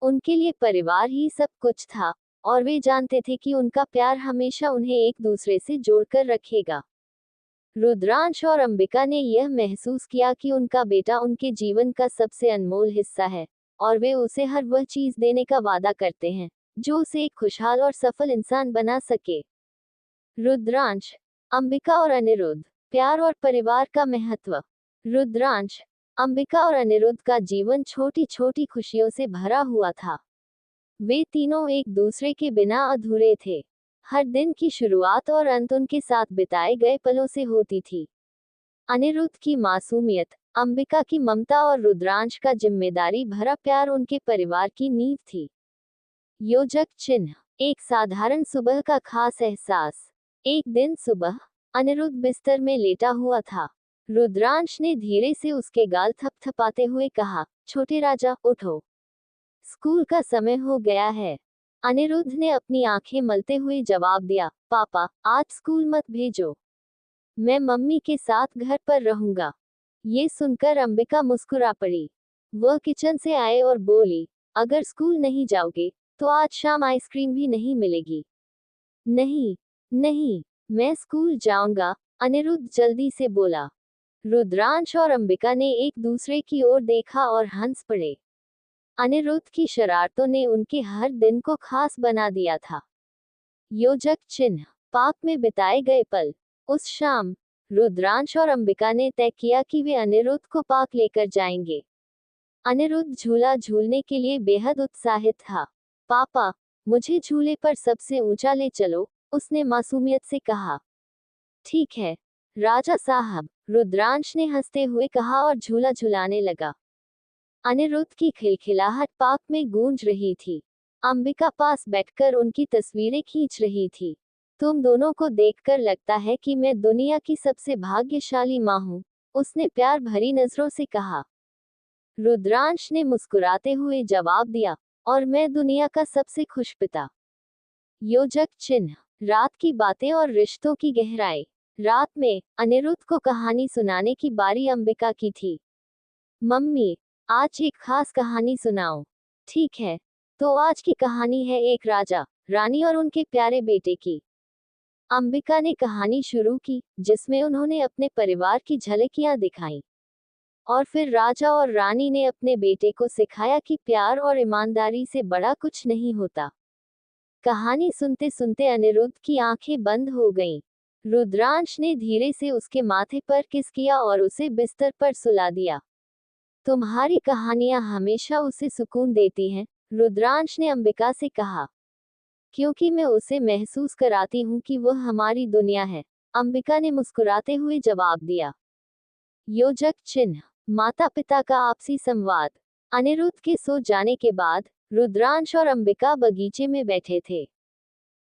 उनके लिए परिवार ही सब कुछ था, और वे जानते थे कि उनका प्यार हमेशा उन्हें एक दूसरे से जोड़कर रखेगा। रुद्रांश और अंबिका ने यह महसूस किया कि उनका बेटा उनके जीवन का सबसे अनमोल हिस्सा है, और वे उसे हर वह चीज देने का वादा करते हैं जो उसे एक खुशहाल और सफल इंसान बना सके। रुद्रांश, अंबिका और अनिरुद्ध, प्यार और परिवार का महत्व। रुद्रांश, अंबिका और अनिरुद्ध का जीवन छोटी छोटी खुशियों से भरा हुआ था। वे तीनों एक दूसरे के बिना अधूरे थे। हर दिन की शुरुआत और अंत उनके साथ बिताए गए पलों से होती थी। अनिरुद्ध की मासूमियत, अंबिका की ममता और रुद्रांश का जिम्मेदारी भरा प्यार उनके परिवार की नींव थी। योजक चिन्ह, एक साधारण सुबह का खास एहसास। एक दिन सुबह, अनिरुद्ध बिस्तर में लेटा हुआ था। रुद्रांश ने धीरे से उसके गाल थपथपाते हुए कहा, छोटे राजा, उठो। स्कूल का समय हो गया है। अनिरुद्ध ने अपनी आंखें मलते हुए जवाब दिया, पापा, आज स्कूल मत भेजो। मैं मम्मी के साथ घर पर रहूंगा। ये सुनकर अंबिका मुस्कुरा पड़ी। वह किचन से आए और बोली, अगर स्कूल नहीं जाओगे, तो आज शाम आइसक्रीम भी नहीं मिलेगी। नहीं, नहीं, मैं स्कूल जाऊंगा, अनिरुद्ध जल्दी से बोला। रुद्रांश और अंबिका ने एक दूसरे की ओर देखा और हंस पड़े। अनिरुद्ध की शरारतों ने उनके हर दिन को खास बना दिया था। योजक चिन्ह, पार्क में बिताए गए पल। उस शाम, रुद्रांश और अंबिका ने तय किया कि वे अनिरुद्ध को पार्क लेकर जाएंगे। अनिरुद्ध झूला झूलने के लिए बेहद उत्साहित था। पापा, मुझे झूले पर सबसे ऊंचा ले चलो, उसने मासूमियत से कहा। ठीक है, राजा साहब, रुद्रांश ने हंसते हुए कहा और झूला झुलाने लगा। अनिरुद्ध की खिलखिलाहट पार्क में गूंज रही थी। अंबिका पास बैठकर उनकी तस्वीरें खींच रही थी। तुम दोनों को देखकर लगता है कि मैं दुनिया की सबसे भाग्यशाली माँ हूँ, उसने प्यार भरी नजरों से कहा। रुद्रांश ने मुस्कुराते हुए जवाब दिया, और मैं दुनिया का सबसे खुश पिता। योजक चिन्ह, रात की बातें और रिश्तों की गहराई। रात में, अनिरुद्ध को कहानी सुनाने की बारी अंबिका की थी। मम्मी, आज एक खास कहानी सुनाओ। ठीक है, तो आज की कहानी है एक राजा, रानी और उनके प्यारे बेटे की। अंबिका ने कहानी शुरू की, जिसमें उन्होंने अपने परिवार की झलकियां दिखाई। और फिर राजा और रानी ने अपने बेटे को सिखाया कि प्यार और ईमानदारी से बड़ा कुछ नहीं होता। कहानी सुनते सुनते अनिरुद्ध की आंखें बंद हो गईं। रुद्रांश ने धीरे से उसके माथे पर किस किया और उसे बिस्तर पर सुला दिया। तुम्हारी कहानियां हमेशा उसे सुकून देती हैं, रुद्रांश ने अंबिका से कहा। क्योंकि मैं उसे महसूस कराती हूँ कि वह हमारी दुनिया है, अंबिका ने मुस्कुराते हुए जवाब दिया। योजक चिन्ह, माता पिता का आपसी संवाद। अनिरुद्ध के सो जाने के बाद, रुद्रांश और अंबिका बगीचे में बैठे थे।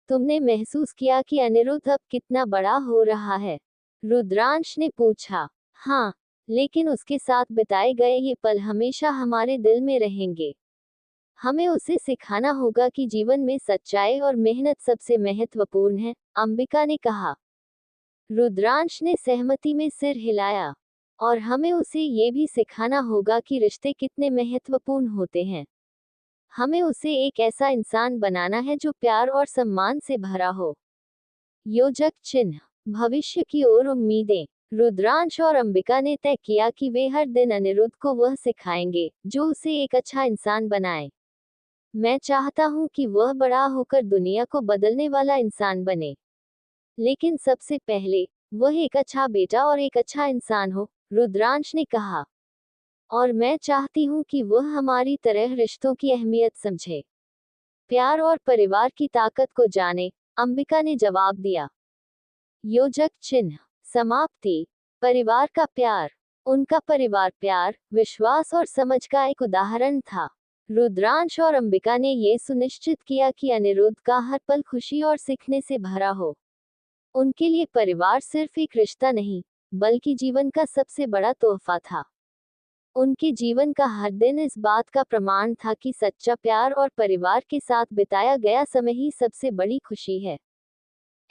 तुमने महसूस किया कि अनिरुद्ध अब कितना बड़ा हो रहा है? रुद्रांश ने पूछा। हाँ, लेकिन उसके साथ बिताए गए ये पल हमेशा हमारे दिल में रहेंगे। हमें उसे सिखाना होगा कि जीवन में सच्चाई और मेहनत सबसे महत्वपूर्ण है, अंबिका ने कहा। रुद्रांश ने सहमति में सिर हिलाया। और हमें उसे ये भी सिखाना होगा कि रिश्ते कितने महत्वपूर्ण होते हैं। हमें उसे एक ऐसा इंसान बनाना है जो प्यार और सम्मान से भरा हो। योजक चिन्ह, भविष्य की ओर उम्मीदें। रुद्रांश और अंबिका ने तय किया कि वे हर दिन अनिरुद्ध को वह सिखाएंगे जो उसे एक अच्छा इंसान बनाए। मैं चाहता हूँ कि वह बड़ा होकर दुनिया को बदलने वाला इंसान बने, लेकिन सबसे पहले वह एक अच्छा बेटा और एक अच्छा इंसान हो, रुद्रांश ने कहा। और मैं चाहती हूँ कि वह हमारी तरह रिश्तों की अहमियत समझे, प्यार और परिवार की ताकत को जाने, अंबिका ने जवाब दिया। योजक चिन्ह, समाप्ति। परिवार का प्यार। उनका परिवार प्यार, विश्वास और समझ का एक उदाहरण था। रुद्रांश और अंबिका ने यह सुनिश्चित किया कि अनिरुद्ध का हर पल खुशी और सीखने से भरा हो। उनके लिए परिवार सिर्फ एक रिश्ता नहीं, बल्कि जीवन का सबसे बड़ा तोहफा था। उनके जीवन का हर दिन इस बात का प्रमाण था कि सच्चा प्यार और परिवार के साथ बिताया गया समय ही सबसे बड़ी खुशी है।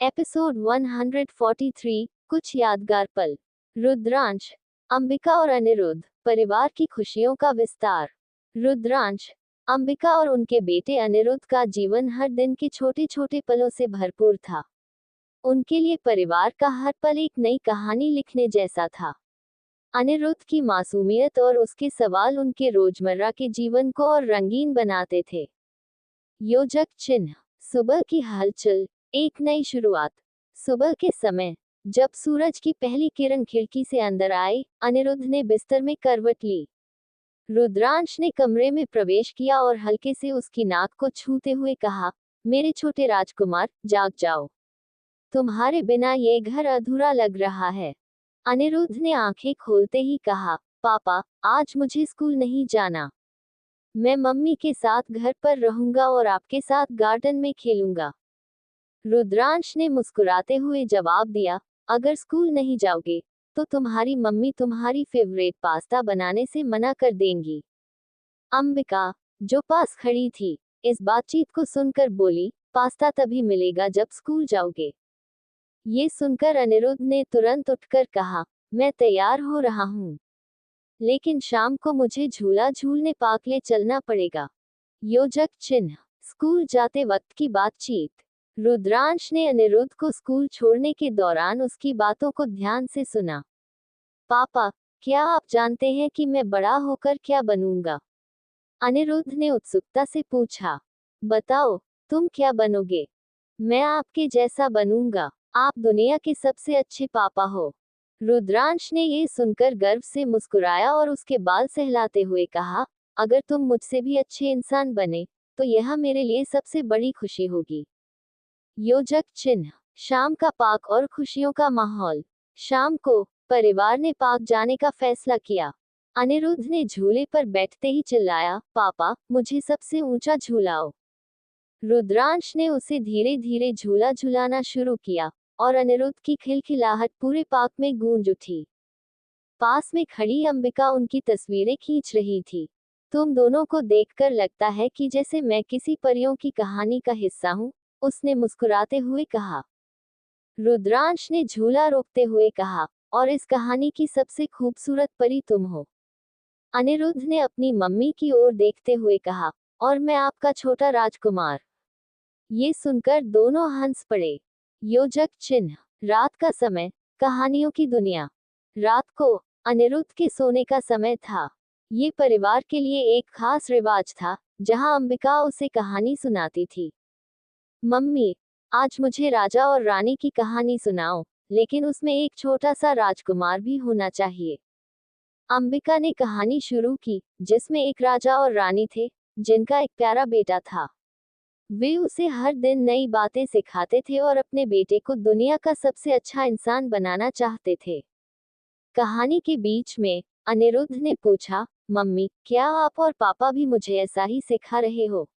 एपिसोड 143, कुछ यादगार पल। रुद्रांश, अंबिका और अनिरुद्ध, परिवार की खुशियों का विस्तार। रुद्रांश, अंबिका और उनके बेटे अनिरुद्ध का जीवन हर दिन के छोटे छोटे पलों से भरपूर था। उनके लिए परिवार का हर पल एक नई कहानी लिखने जैसा था। अनिरुद्ध की मासूमियत और उसके सवाल उनके रोजमर्रा के जीवन को और रंगीन बनाते थे। योजक चिन्ह, सुबह की हलचल, एक नई शुरुआत। सुबह के समय, जब सूरज की पहली किरण खिड़की से अंदर आई, अनिरुद्ध ने बिस्तर में करवट ली। रुद्रांश ने कमरे में प्रवेश किया और हल्के से उसकी नाक को छूते हुए कहा, मेरे छोटे राजकुमार, जाग जाओ। तुम्हारे बिना ये घर अधूरा लग रहा है। अनिरुद्ध ने आंखें खोलते ही कहा, पापा, आज मुझे स्कूल नहीं जाना। मैं मम्मी के साथ घर पर रहूंगा और आपके साथ गार्डन में खेलूंगा। रुद्रांश ने मुस्कुराते हुए जवाब दिया, अगर स्कूल नहीं जाओगे, तो तुम्हारी मम्मी तुम्हारी फेवरेट पास्ता बनाने से मना कर देंगी। अंबिका, जो पास खड़ी थी, इस बातचीत को सुनकर बोली, पास्ता तभी मिलेगा जब स्कूल जाओगे। ये सुनकर अनिरुद्ध ने तुरंत उठकर कहा, मैं तैयार हो रहा हूँ, लेकिन शाम को मुझे झूला झूलने पार्क ले चलना पड़ेगा। योजक चिन्ह, स्कूल जाते वक्त की बातचीत। रुद्रांश ने अनिरुद्ध को स्कूल छोड़ने के दौरान उसकी बातों को ध्यान से सुना। पापा, क्या आप जानते हैं कि मैं बड़ा होकर क्या बनूंगा? अनिरुद्ध ने उत्सुकता से पूछा। बताओ, तुम क्या बनोगे? मैं आपके जैसा बनूंगा। आप दुनिया के सबसे अच्छे पापा हो। रुद्रांश ने ये सुनकर गर्व से मुस्कुराया और उसके बाल सहलाते हुए कहा, अगर तुम मुझसे भी अच्छे इंसान बने, तो यह मेरे लिए सबसे बड़ी खुशी होगी। योजक चिन्ह, शाम का पार्क और खुशियों का माहौल। शाम को, परिवार ने पार्क जाने का फैसला किया। अनिरुद्ध ने झूले पर बैठते ही चिल्लाया, पापा, मुझे सबसे ऊंचा झूलाओ। रुद्रांश ने उसे धीरे धीरे झूला झुलाना शुरू किया, और अनिरुद्ध की खिलखिलाहट पूरे पार्क में गूंज उठी। पास में खड़ी अंबिका उनकी तस्वीरें खींच रही थी। तुम दोनों को देखकर लगता है कि जैसे मैं किसी परियों की कहानी का हिस्सा हूँ, उसने मुस्कुराते हुए कहा। रुद्रांश ने झूला रोकते हुए कहा, और इस कहानी की सबसे खूबसूरत परी तुम हो। अनिरुद्ध ने अपनी मम्मी की ओर देखते हुए कहा, और मैं आपका छोटा राजकुमार। ये सुनकर दोनों हंस पड़े। योजक चिन्ह, रात का समय, कहानियों की दुनिया। रात को, अनिरुद्ध के सोने का समय था। ये परिवार के लिए एक खास रिवाज था, जहां अंबिका उसे कहानी सुनाती थी। मम्मी, आज मुझे राजा और रानी की कहानी सुनाओ, लेकिन उसमें एक छोटा सा राजकुमार भी होना चाहिए। अंबिका ने कहानी शुरू की, जिसमें एक राजा और रानी थे, जिनका एक प्यारा बेटा था। वे उसे हर दिन नई बातें सिखाते थे और अपने बेटे को दुनिया का सबसे अच्छा इंसान बनाना चाहते थे। कहानी के बीच में, अनिरुद्ध ने पूछा, मम्मी, क्या आप और पापा भी मुझे ऐसा ही सिखा रहे हो?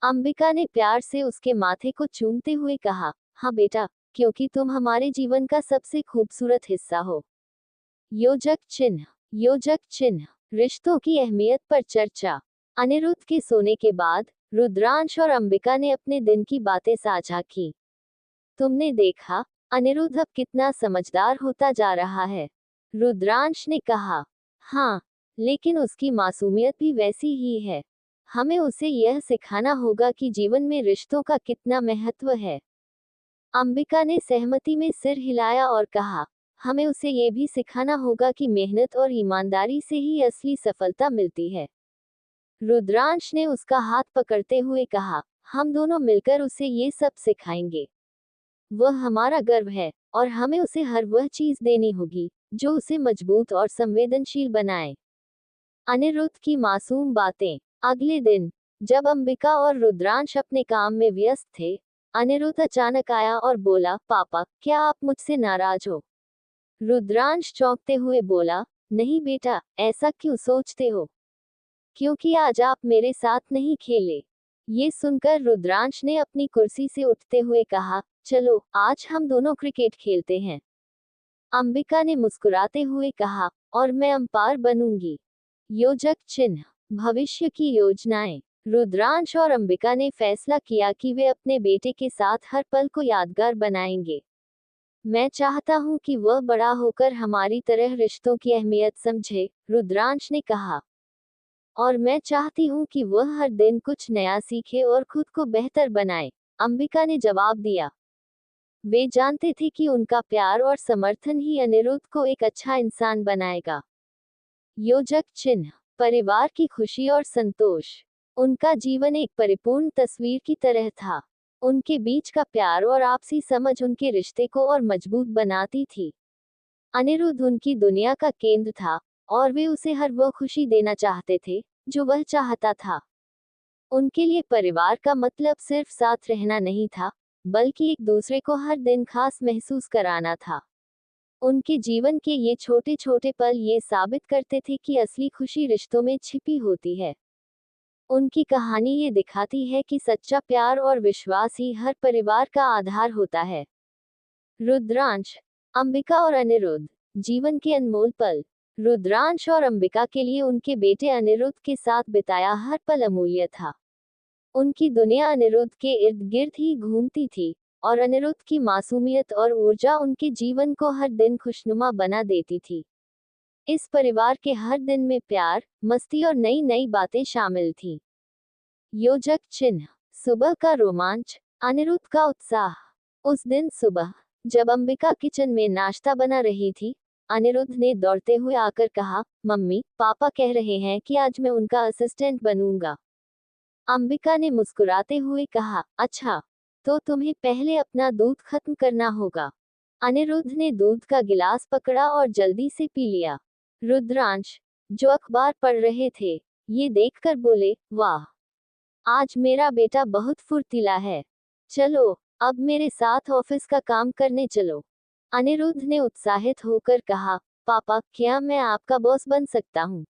अंबिका ने प्यार से उसके माथे को चूमते हुए कहा, हाँ बेटा, क्योंकि तुम हमारे जीवन का सबसे खूबसूरत हिस्सा हो। योजक चिन्ह, योजक चिन्ह, रिश्तों की अहमियत पर चर्चा। अनिरुद्ध के सोने के बाद, रुद्रांश और अंबिका ने अपने दिन की बातें साझा की। तुमने देखा, अनिरुद्ध अब कितना समझदार होता जा रहा है। रुद्रांश ने कहा। हाँ, लेकिन उसकी मासूमियत भी वैसी ही है। हमें उसे यह सिखाना होगा कि जीवन में रिश्तों का कितना महत्व है। अंबिका ने सहमति में सिर हिलाया और कहा, हमें उसे ये भी सिखाना होगा कि मेहनत और ईमानदारी से ही असली सफलता मिलती है। रुद्रांश ने उसका हाथ पकड़ते हुए कहा, हम दोनों मिलकर उसे ये सब सिखाएंगे। वह हमारा गर्व है और हमें उसे हर वह चीज देनी होगी जो उसे मजबूत और संवेदनशील बनाए। अनिरुद्ध की मासूम बातें। अगले दिन जब अंबिका और रुद्रांश अपने काम में व्यस्त थे, अनिरुद्ध अचानक आया और बोला, पापा, क्या आप मुझसे नाराज हो? रुद्रांश चौंकते हुए बोला, नहीं बेटा, ऐसा क्यों सोचते हो? क्योंकि आज आप मेरे साथ नहीं खेले। ये सुनकर रुद्रांश ने अपनी कुर्सी से उठते हुए कहा, चलो आज हम दोनों क्रिकेट खेलते हैं। अंबिका ने मुस्कुराते हुए कहा, और मैं अंपायर बनूंगी। योजक चिन्ह। भविष्य की योजनाएं। रुद्रांश और अंबिका ने फैसला किया कि वे अपने बेटे के साथ हर पल को यादगार बनाएंगे। मैं चाहता हूं कि वह बड़ा होकर हमारी तरह रिश्तों की अहमियत समझे, रुद्रांश ने कहा। और मैं चाहती हूं कि वह हर दिन कुछ नया सीखे और खुद को बेहतर बनाए, अंबिका ने जवाब दिया। वे जानते थे कि उनका प्यार और समर्थन ही अनिरुद्ध को एक अच्छा इंसान बनाएगा। योजक चिन्ह। परिवार की खुशी और संतोष। उनका जीवन एक परिपूर्ण तस्वीर की तरह था। उनके बीच का प्यार और आपसी समझ उनके रिश्ते को और मजबूत बनाती थी। अनिरुद्ध उनकी दुनिया का केंद्र था और वे उसे हर वो खुशी देना चाहते थे जो वह चाहता था। उनके लिए परिवार का मतलब सिर्फ साथ रहना नहीं था, बल्कि एक दूसरे को हर दिन खास महसूस कराना था। उनके जीवन के ये छोटे छोटे पल ये साबित करते थे कि असली खुशी रिश्तों में छिपी होती है। उनकी कहानी ये दिखाती है कि सच्चा प्यार और विश्वास ही हर परिवार का आधार होता है। रुद्रांश, अंबिका और अनिरुद्ध। जीवन के अनमोल पल। रुद्रांश और अंबिका के लिए उनके बेटे अनिरुद्ध के साथ बिताया हर पल अमूल्य था। उनकी दुनिया अनिरुद्ध के इर्द गिर्द ही घूमती थी और अनिरुद्ध की मासूमियत और ऊर्जा उनके जीवन को हर दिन खुशनुमा बना देती थी। इस परिवार के हर दिन में प्यार, मस्ती और नई नई बातें शामिल थीं। योजक चिन्ह। सुबह का रोमांच, अनिरुद्ध का उत्साह। उस दिन सुबह जब अंबिका किचन में नाश्ता बना रही थी, अनिरुद्ध ने दौड़ते हुए आकर कहा, मम्मी, पापा कह रहे हैं कि आज मैं उनका असिस्टेंट बनूंगा। अंबिका ने मुस्कुराते हुए कहा, अच्छा, तो तुम्हें पहले अपना दूध खत्म करना होगा। अनिरुद्ध ने दूध का गिलास पकड़ा और जल्दी से पी लिया। रुद्रांश, जो अखबार पढ़ रहे थे, ये देखकर बोले, वाह, आज मेरा बेटा बहुत फुर्तीला है। चलो, अब मेरे साथ ऑफिस का काम करने चलो। अनिरुद्ध ने उत्साहित होकर कहा, पापा, क्या मैं आपका बॉस बन सकता हूँ?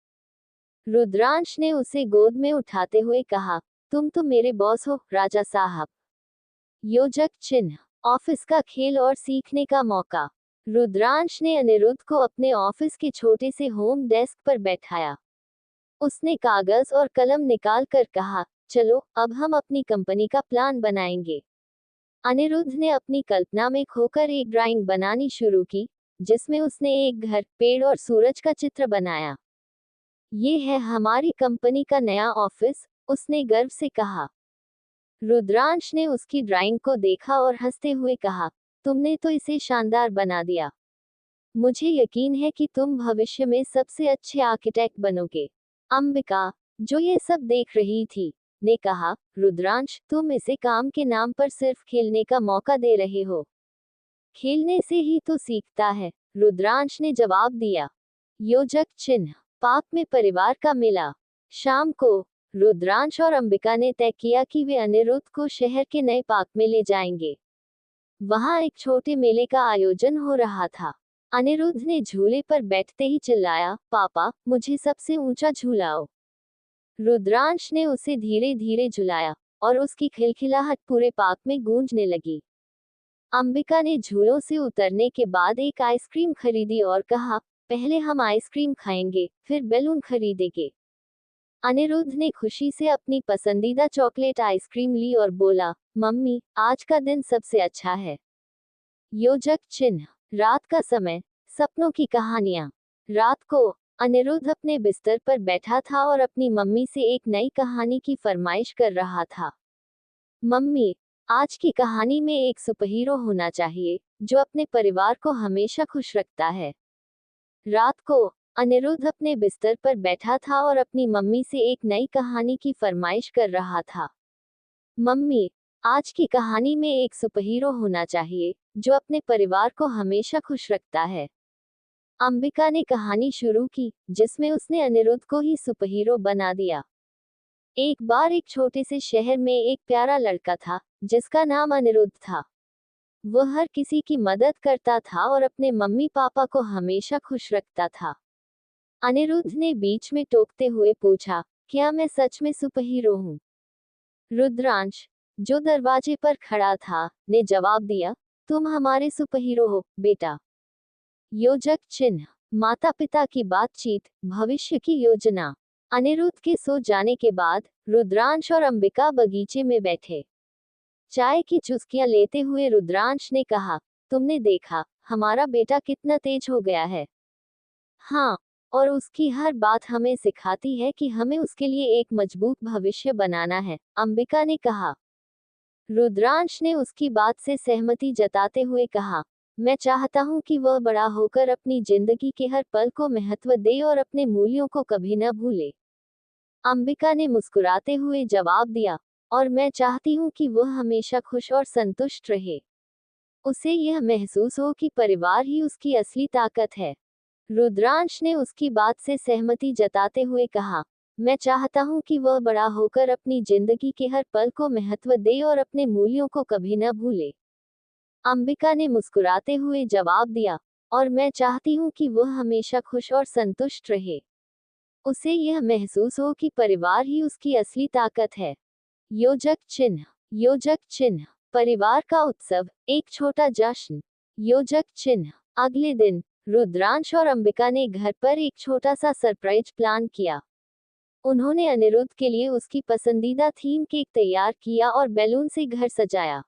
रुद्रांश ने उसे गोद में उठाते हुए कहा, तुम तो मेरे बॉस हो, राजा साहब। योजक चिन्ह। ऑफिस का खेल और सीखने का मौका। रुद्रांश ने अनिरुद्ध को अपने ऑफिस के छोटे से होम डेस्क पर बैठाया। उसने कागज और कलम निकाल कर कहा, चलो, अब हम अपनी कंपनी का प्लान बनाएंगे। अनिरुद्ध ने अपनी कल्पना में खोकर एक ड्राइंग बनानी शुरू की, जिसमें उसने एक घर, पेड़ और सूरज का चित्र बनाया। ये है हमारी कंपनी का नया ऑफिस, उसने गर्व से कहा। रुद्रांश ने उसकी ड्राइंग को देखा और हंसते हुए कहा, तुमने तो इसे शानदार बना दिया। मुझे यकीन है कि तुम भविष्य में सबसे अच्छे आर्किटेक्ट बनोगे। अंबिका, जो ये सब देख रही थी, ने कहा, रुद्रांश, तुम इसे काम के नाम पर सिर्फ खेलने का मौका दे रहे हो। खेलने से ही तो सीखता है, रुद्रांश ने जवाब दिया। योजक चिन्ह। पार्क में परिवार का मिला। शाम को रुद्रांश और अंबिका ने तय किया कि वे अनिरुद्ध को शहर के नए पार्क में ले जाएंगे। वहां एक छोटे मेले का आयोजन हो रहा था। अनिरुद्ध ने झूले पर बैठते ही चिल्लाया, पापा, मुझे सबसे ऊंचा झूलाओ। रुद्रांश ने उसे धीरे धीरे झुलाया और उसकी खिलखिलाहट पूरे पार्क में गूंजने लगी। अंबिका ने झूलों से उतरने के बाद एक आइसक्रीम खरीदी और कहा, पहले हम आइसक्रीम खाएंगे, फिर बैलून खरीदेंगे। अनिरुद्ध ने खुशी से अपनी पसंदीदा चॉकलेट आइसक्रीम ली और बोला, मम्मी, आज का दिन सबसे अच्छा है। योजक चिन्ह। रात का समय, सपनों की कहानियां। रात को अनिरुद्ध अपने बिस्तर पर बैठा था और अपनी मम्मी से एक नई कहानी की फरमाइश कर रहा था। मम्मी, आज की कहानी में एक सुपरहीरो होना चाहिए जो अपने परिवार को हमेशा खुश रखता है। रात को अनिरुद्ध अपने बिस्तर पर बैठा था और अपनी मम्मी से एक नई कहानी की फरमाइश कर रहा था। मम्मी, आज की कहानी में एक सुपरहीरो होना चाहिए जो अपने परिवार को हमेशा खुश रखता है। अंबिका ने कहानी शुरू की, जिसमें उसने अनिरुद्ध को ही सुपरहीरो बना दिया। एक बार एक छोटे से शहर में एक प्यारा लड़का था, जिसका नाम अनिरुद्ध था। वह हर किसी की मदद करता था और अपने मम्मी पापा को हमेशा खुश रखता था। अनिरुद्ध ने बीच में टोकते हुए पूछा, क्या मैं सच में सुपरहीरो हूँ? रुद्रांश, जो दरवाजे पर खड़ा था, ने जवाब दिया, तुम हमारे सुपरहीरो हो, बेटा। योजक चिन्ह, माता पिता की बातचीत, भविष्य की योजना। अनिरुद्ध के सो जाने के बाद रुद्रांश और अंबिका बगीचे में बैठे। चाय की चुस्कियां लेते हुए रुद्रांश ने कहा, तुमने देखा हमारा बेटा कितना तेज हो गया है? हाँ, और उसकी हर बात हमें सिखाती है कि हमें उसके लिए एक मजबूत भविष्य बनाना है, अंबिका ने कहा। रुद्रांश ने उसकी बात से सहमति जताते हुए कहा, मैं चाहता हूँ कि वह बड़ा होकर अपनी जिंदगी के हर पल को महत्व दे और अपने मूल्यों को कभी न भूले। अंबिका ने मुस्कुराते हुए जवाब दिया, और मैं चाहती हूँ कि वह हमेशा खुश और संतुष्ट रहे। उसे यह महसूस हो कि परिवार ही उसकी असली ताकत है। रुद्रांश ने उसकी बात से सहमति जताते हुए कहा, मैं चाहता हूँ कि वह बड़ा होकर अपनी जिंदगी के हर पल को महत्व दे और अपने मूल्यों को कभी न भूले। अंबिका ने मुस्कुराते हुए जवाब दिया, और मैं चाहती हूँ कि वह हमेशा खुश और संतुष्ट रहे। उसे यह महसूस हो कि परिवार ही उसकी असली ताकत है। योजक चिन्ह, योजक चिन्ह, परिवार का उत्सव, एक छोटा जश्न। योजक चिन्ह, अगले दिन रुद्रांश और अंबिका ने घर पर एक छोटा सा सरप्राइज प्लान किया। उन्होंने अनिरुद्ध के लिए उसकी पसंदीदा थीम केक तैयार किया और बैलून से घर सजाया।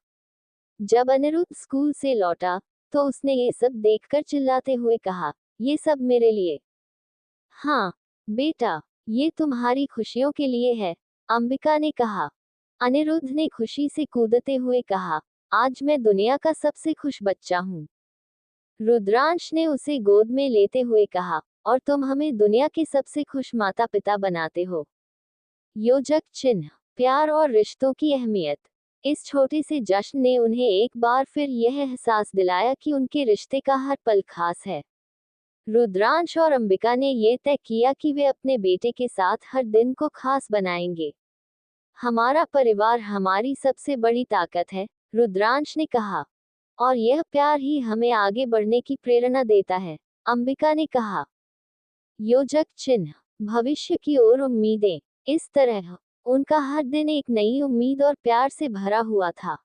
जब अनिरुद्ध स्कूल से लौटा, तो उसने ये सब देखकर चिल्लाते हुए कहा, ये सब मेरे लिए? हाँ, बेटा, ये तुम्हारी खुशियों के लिए है, अंबिका ने कहा। अनिरुद्ध ने खुशी से कूदते हुए कहा, आज मैं दुनिया का सबसे खुश बच्चा हूँ। रुद्रांश ने उसे गोद में लेते हुए कहा, और तुम हमें दुनिया के सबसे खुश माता पिता बनाते हो। योजक चिन्ह, प्यार और रिश्तों की अहमियत। इस छोटे से जश्न ने उन्हें एक बार फिर यह एहसास दिलाया कि उनके रिश्ते का हर पल खास है। रुद्रांश और अंबिका ने यह तय किया कि वे अपने बेटे के साथ हर दिन को खास बनाएंगे। हमारा परिवार हमारी सबसे बड़ी ताकत है, रुद्रांश ने कहा, और यह प्यार ही हमें आगे बढ़ने की प्रेरणा देता है, अंबिका ने कहा। योजक चिन्ह, भविष्य की ओर उम्मीदें। इस तरह उनका हर दिन एक नई उम्मीद और प्यार से भरा हुआ था।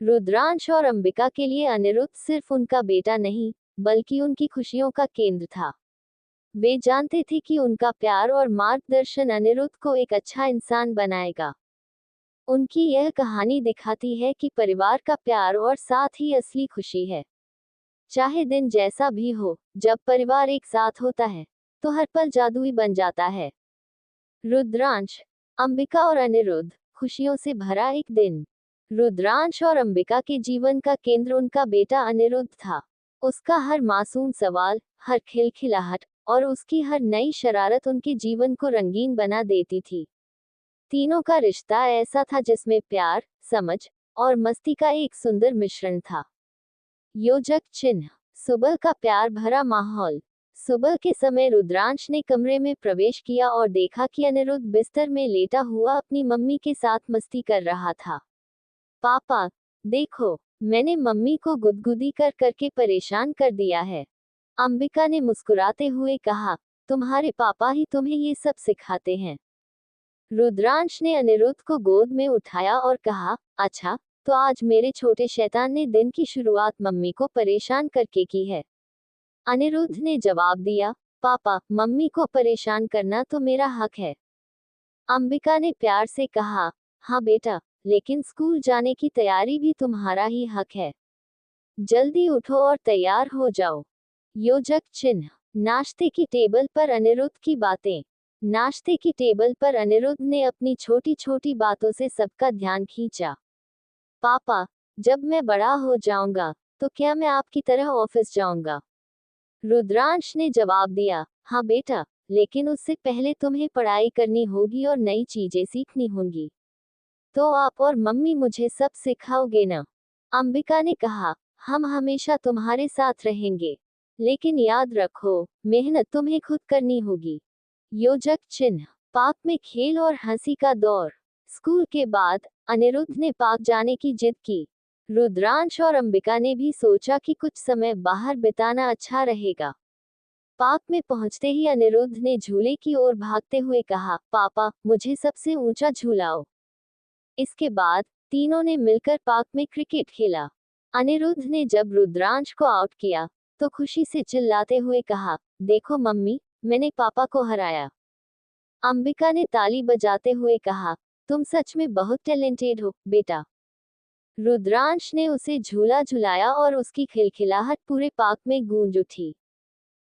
रुद्रांश और अंबिका के लिए अनिरुद्ध सिर्फ उनका बेटा नहीं, बल्कि उनकी खुशियों का केंद्र था। वे जानते थे कि उनका प्यार और मार्गदर्शन अनिरुद्ध को एक अच्छा इंसान बनाएगा। उनकी यह कहानी दिखाती है कि परिवार का प्यार और साथ ही असली खुशी है। चाहे दिन जैसा भी हो, जब परिवार एक साथ होता है, तो हर पल जादुई बन जाता है। रुद्रांश, अंबिका और अनिरुद्ध, खुशियों से भरा एक दिन। रुद्रांश और अंबिका के जीवन का केंद्र उनका बेटा अनिरुद्ध था। उसका हर मासूम सवाल, हर खिलखिलाहट और उसकी हर नई शरारत उनके जीवन को रंगीन बना देती थी। तीनों का रिश्ता ऐसा था जिसमें प्यार, समझ और मस्ती का एक सुंदर मिश्रण था। योजक चिन्ह, सुबह का प्यार भरा माहौल। सुबह के समय रुद्रांश ने कमरे में प्रवेश किया और देखा कि अनिरुद्ध बिस्तर में लेटा हुआ अपनी मम्मी के साथ मस्ती कर रहा था। पापा, देखो, मैंने मम्मी को गुदगुदी कर करके परेशान कर दिया है, अंबिका ने मुस्कुराते हुए कहा। तुम्हारे पापा ही तुम्हें ये सब सिखाते हैं। रुद्रांश ने अनिरुद्ध को गोद में उठाया और कहा, अच्छा, तो आज मेरे छोटे शैतान ने दिन की शुरुआत मम्मी को परेशान करके की है। अनिरुद्ध ने जवाब दिया, पापा, मम्मी को परेशान करना तो मेरा हक है। अंबिका ने प्यार से कहा, हाँ बेटा, लेकिन स्कूल जाने की तैयारी भी तुम्हारा ही हक है। जल्दी उठो और तैयार हो जाओ। योजक चिन्ह, नाश्ते की टेबल पर अनिरुद्ध की बातें। नाश्ते की टेबल पर अनिरुद्ध ने अपनी छोटी छोटी बातों से सबका ध्यान खींचा। पापा, जब मैं बड़ा हो जाऊंगा तो क्या मैं आपकी तरह ऑफिस जाऊंगा? रुद्रांश ने जवाब दिया, हाँ बेटा, लेकिन उससे पहले तुम्हें पढ़ाई करनी होगी और नई चीजें सीखनी होंगी। तो आप और मम्मी मुझे सब सिखाओगे ना? अंबिका ने कहा, हम हमेशा तुम्हारे साथ रहेंगे, लेकिन याद रखो, मेहनत तुम्हें खुद करनी होगी। योजक चिन्ह। पार्क में खेल और हंसी का दौर। स्कूल के बाद अनिरुद्ध ने पार्क जाने की जिद की। रुद्रांश और अंबिका ने भी सोचा कि कुछ समय बाहर बिताना अच्छा रहेगा। पार्क में पहुंचते ही अनिरुद्ध ने झूले की ओर भागते हुए कहा, पापा, मुझे सबसे ऊंचा झूलाओ। इसके बाद तीनों ने मिलकर पार्क में क्रिकेट खेला। अनिरुद्ध ने जब रुद्रांश को आउट किया तो खुशी से चिल्लाते हुए कहा, देखो मम्मी, मैंने पापा को हराया। अंबिका ने ताली बजाते हुए कहा, तुम सच में बहुत टैलेंटेड हो बेटा। रुद्रांश ने उसे झूला झुलाया और उसकी खिलखिलाहट पूरे पार्क में गूंज उठी।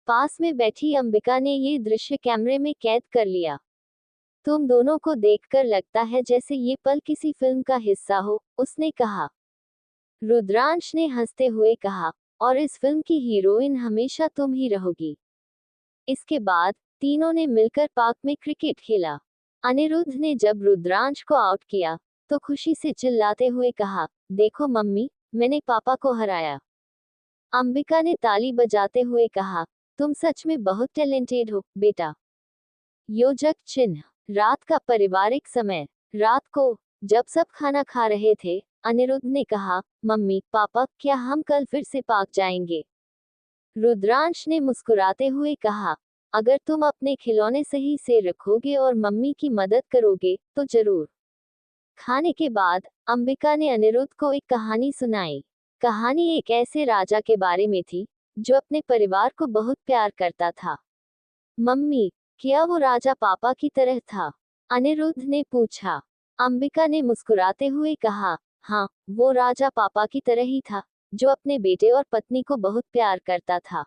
पास में बैठी अंबिका ने ये दृश्य कैमरे में कैद कर लिया। तुम दोनों को देखकर लगता है जैसे ये पल किसी फिल्म का हिस्सा हो, उसने कहा। रुद्रांश ने हंसते हुए कहा, और इस फिल्म की हीरोइन हमेशा तुम ही रहोगी। इसके बाद तीनों ने मिलकर पार्क में क्रिकेट खेला। अनिरुद्ध ने जब रुद्रांश को आउट किया तो खुशी से चिल्लाते हुए कहा, देखो मम्मी, मैंने पापा को हराया। अंबिका ने ताली बजाते हुए कहा, तुम सच में बहुत टैलेंटेड हो बेटा। योजक चिन्ह। रात का पारिवारिक समय। रात को जब सब खाना खा रहे थे, अनिरुद्ध ने कहा, मम्मी, पापा, क्या हम कल फिर से पार्क जाएंगे? रुद्रांश ने मुस्कुराते हुए कहा, अगर तुम अपने खिलौने सही से रखोगे और मम्मी की मदद करोगे तो जरूर। खाने के बाद अंबिका ने अनिरुद्ध को एक कहानी सुनाई। कहानी एक ऐसे राजा के बारे में थी जो अपने परिवार को बहुत प्यार करता था। मम्मी, क्या वो राजा पापा की तरह था? अनिरुद्ध ने पूछा। अंबिका ने मुस्कुराते हुए कहा, हाँ, वो राजा पापा की तरह ही था, जो अपने बेटे और पत्नी को बहुत प्यार करता था।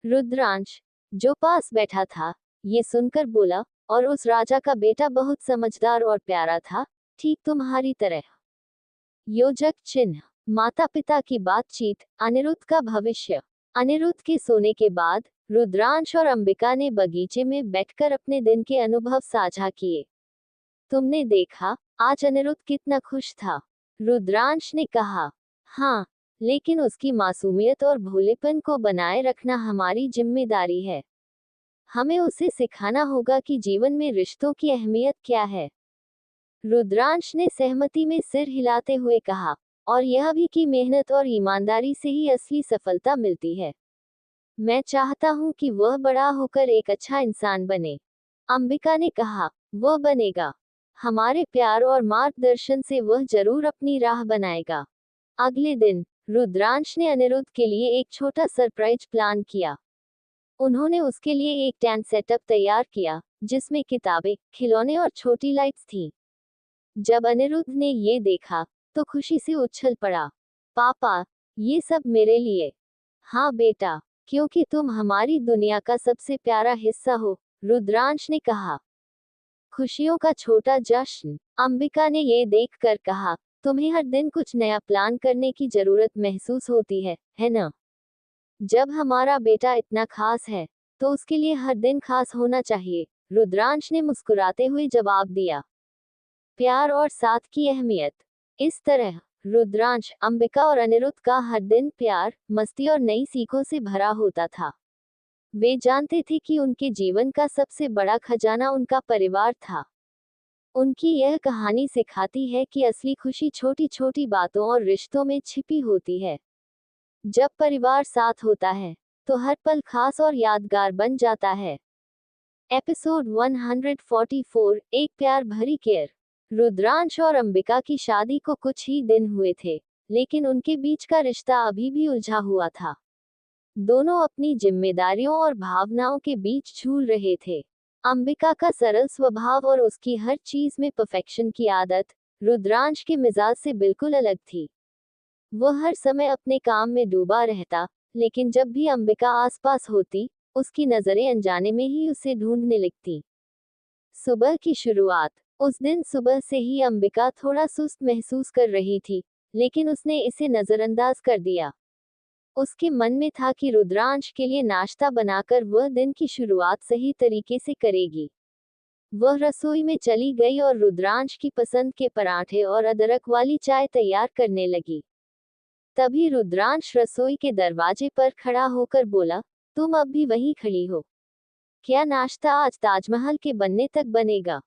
रुद्रांश, जो पास बैठा था, ये सुनकर बोला, और उस राजा का बेटा बहुत समझदार और प्यारा था, ठीक तुम्हारी तरह। योजक चिन्ह। माता पिता की बातचीत। अनिरुद्ध का भविष्य। अनिरुद्ध के सोने के बाद रुद्रांश और अंबिका ने बगीचे में बैठकर अपने दिन के अनुभव साझा किए। तुमने देखा, आज अनिरुद्ध कितना खुश था? रुद्रांश ने कहा। हाँ, लेकिन उसकी मासूमियत और भोलेपन को बनाए रखना हमारी जिम्मेदारी है। हमें उसे सिखाना होगा कि जीवन में रिश्तों की अहमियत क्या है। रुद्रांश ने सहमति में सिर हिलाते हुए कहा, और यह भी कि मेहनत और ईमानदारी से ही असली सफलता मिलती है। मैं चाहता हूं कि वह बड़ा होकर एक अच्छा इंसान बने। अंबिका ने कहा, वह बनेगा। हमारे प्यार और मार्गदर्शन से वह जरूर अपनी राह बनाएगा। अगले दिन रुद्रांश ने अनिरुद्ध के लिए एक छोटा सरप्राइज प्लान किया। उन्होंने उसके लिए एक टेंट सेटअप तैयार किया, जिसमें किताबें, खिलौने और छोटी लाइट्स थीं। जब अनिरुद्ध ने ये देखा तो खुशी से उछल पड़ा। पापा, ये सब मेरे लिए? हाँ बेटा, क्योंकि तुम हमारी दुनिया का सबसे प्यारा हिस्सा हो, रुद्रांश ने कहा। खुशियों का छोटा जश्न। अंबिका ने ये देखकर कहा, तुम्हें हर दिन कुछ नया प्लान करने की जरूरत महसूस होती है ना? जब हमारा बेटा इतना खास है तो उसके लिए हर दिन खास होना चाहिए, रुद्रांश ने मुस्कुराते हुए जवाब दिया। प्यार और साथ की अहमियत। इस तरह रुद्रांश, अंबिका और अनिरुद्ध का हर दिन प्यार, मस्ती और नई सीखों से भरा होता था। वे जानते थे कि उनके जीवन का सबसे बड़ा खजाना उनका परिवार था। उनकी यह कहानी सिखाती है कि असली खुशी छोटी छोटी बातों और रिश्तों में छिपी होती है। जब परिवार साथ होता है तो हर पल खास और यादगार बन जाता है। एपिसोड 144, एक प्यार भरी केयर। रुद्रांश और अंबिका की शादी को कुछ ही दिन हुए थे, लेकिन उनके बीच का रिश्ता अभी भी उलझा हुआ था। दोनों अपनी जिम्मेदारियों और भावनाओं के बीच झूल रहे थे। अंबिका का सरल स्वभाव और उसकी हर चीज में परफेक्शन की आदत रुद्रांश के मिजाज से बिल्कुल अलग थी। वह हर समय अपने काम में डूबा रहता, लेकिन जब भी अंबिका आसपास होती उसकी नजरें अनजाने में ही उसे ढूंढने लगती। सुबह की शुरुआत। उस दिन सुबह से ही अंबिका थोड़ा सुस्त महसूस कर रही थी, लेकिन उसने इसे नजरअंदाज कर दिया। उसके मन में था कि रुद्रांश के लिए नाश्ता बनाकर वह दिन की शुरुआत सही तरीके से करेगी। वह रसोई में चली गई और रुद्रांश की पसंद के पराठे और अदरक वाली चाय तैयार करने लगी। तभी रुद्रांश रसोई के दरवाजे पर खड़ा होकर बोला, तुम अब भी वहीं खड़ी हो? क्या नाश्ता आज ताजमहल के बनने तक बनेगा?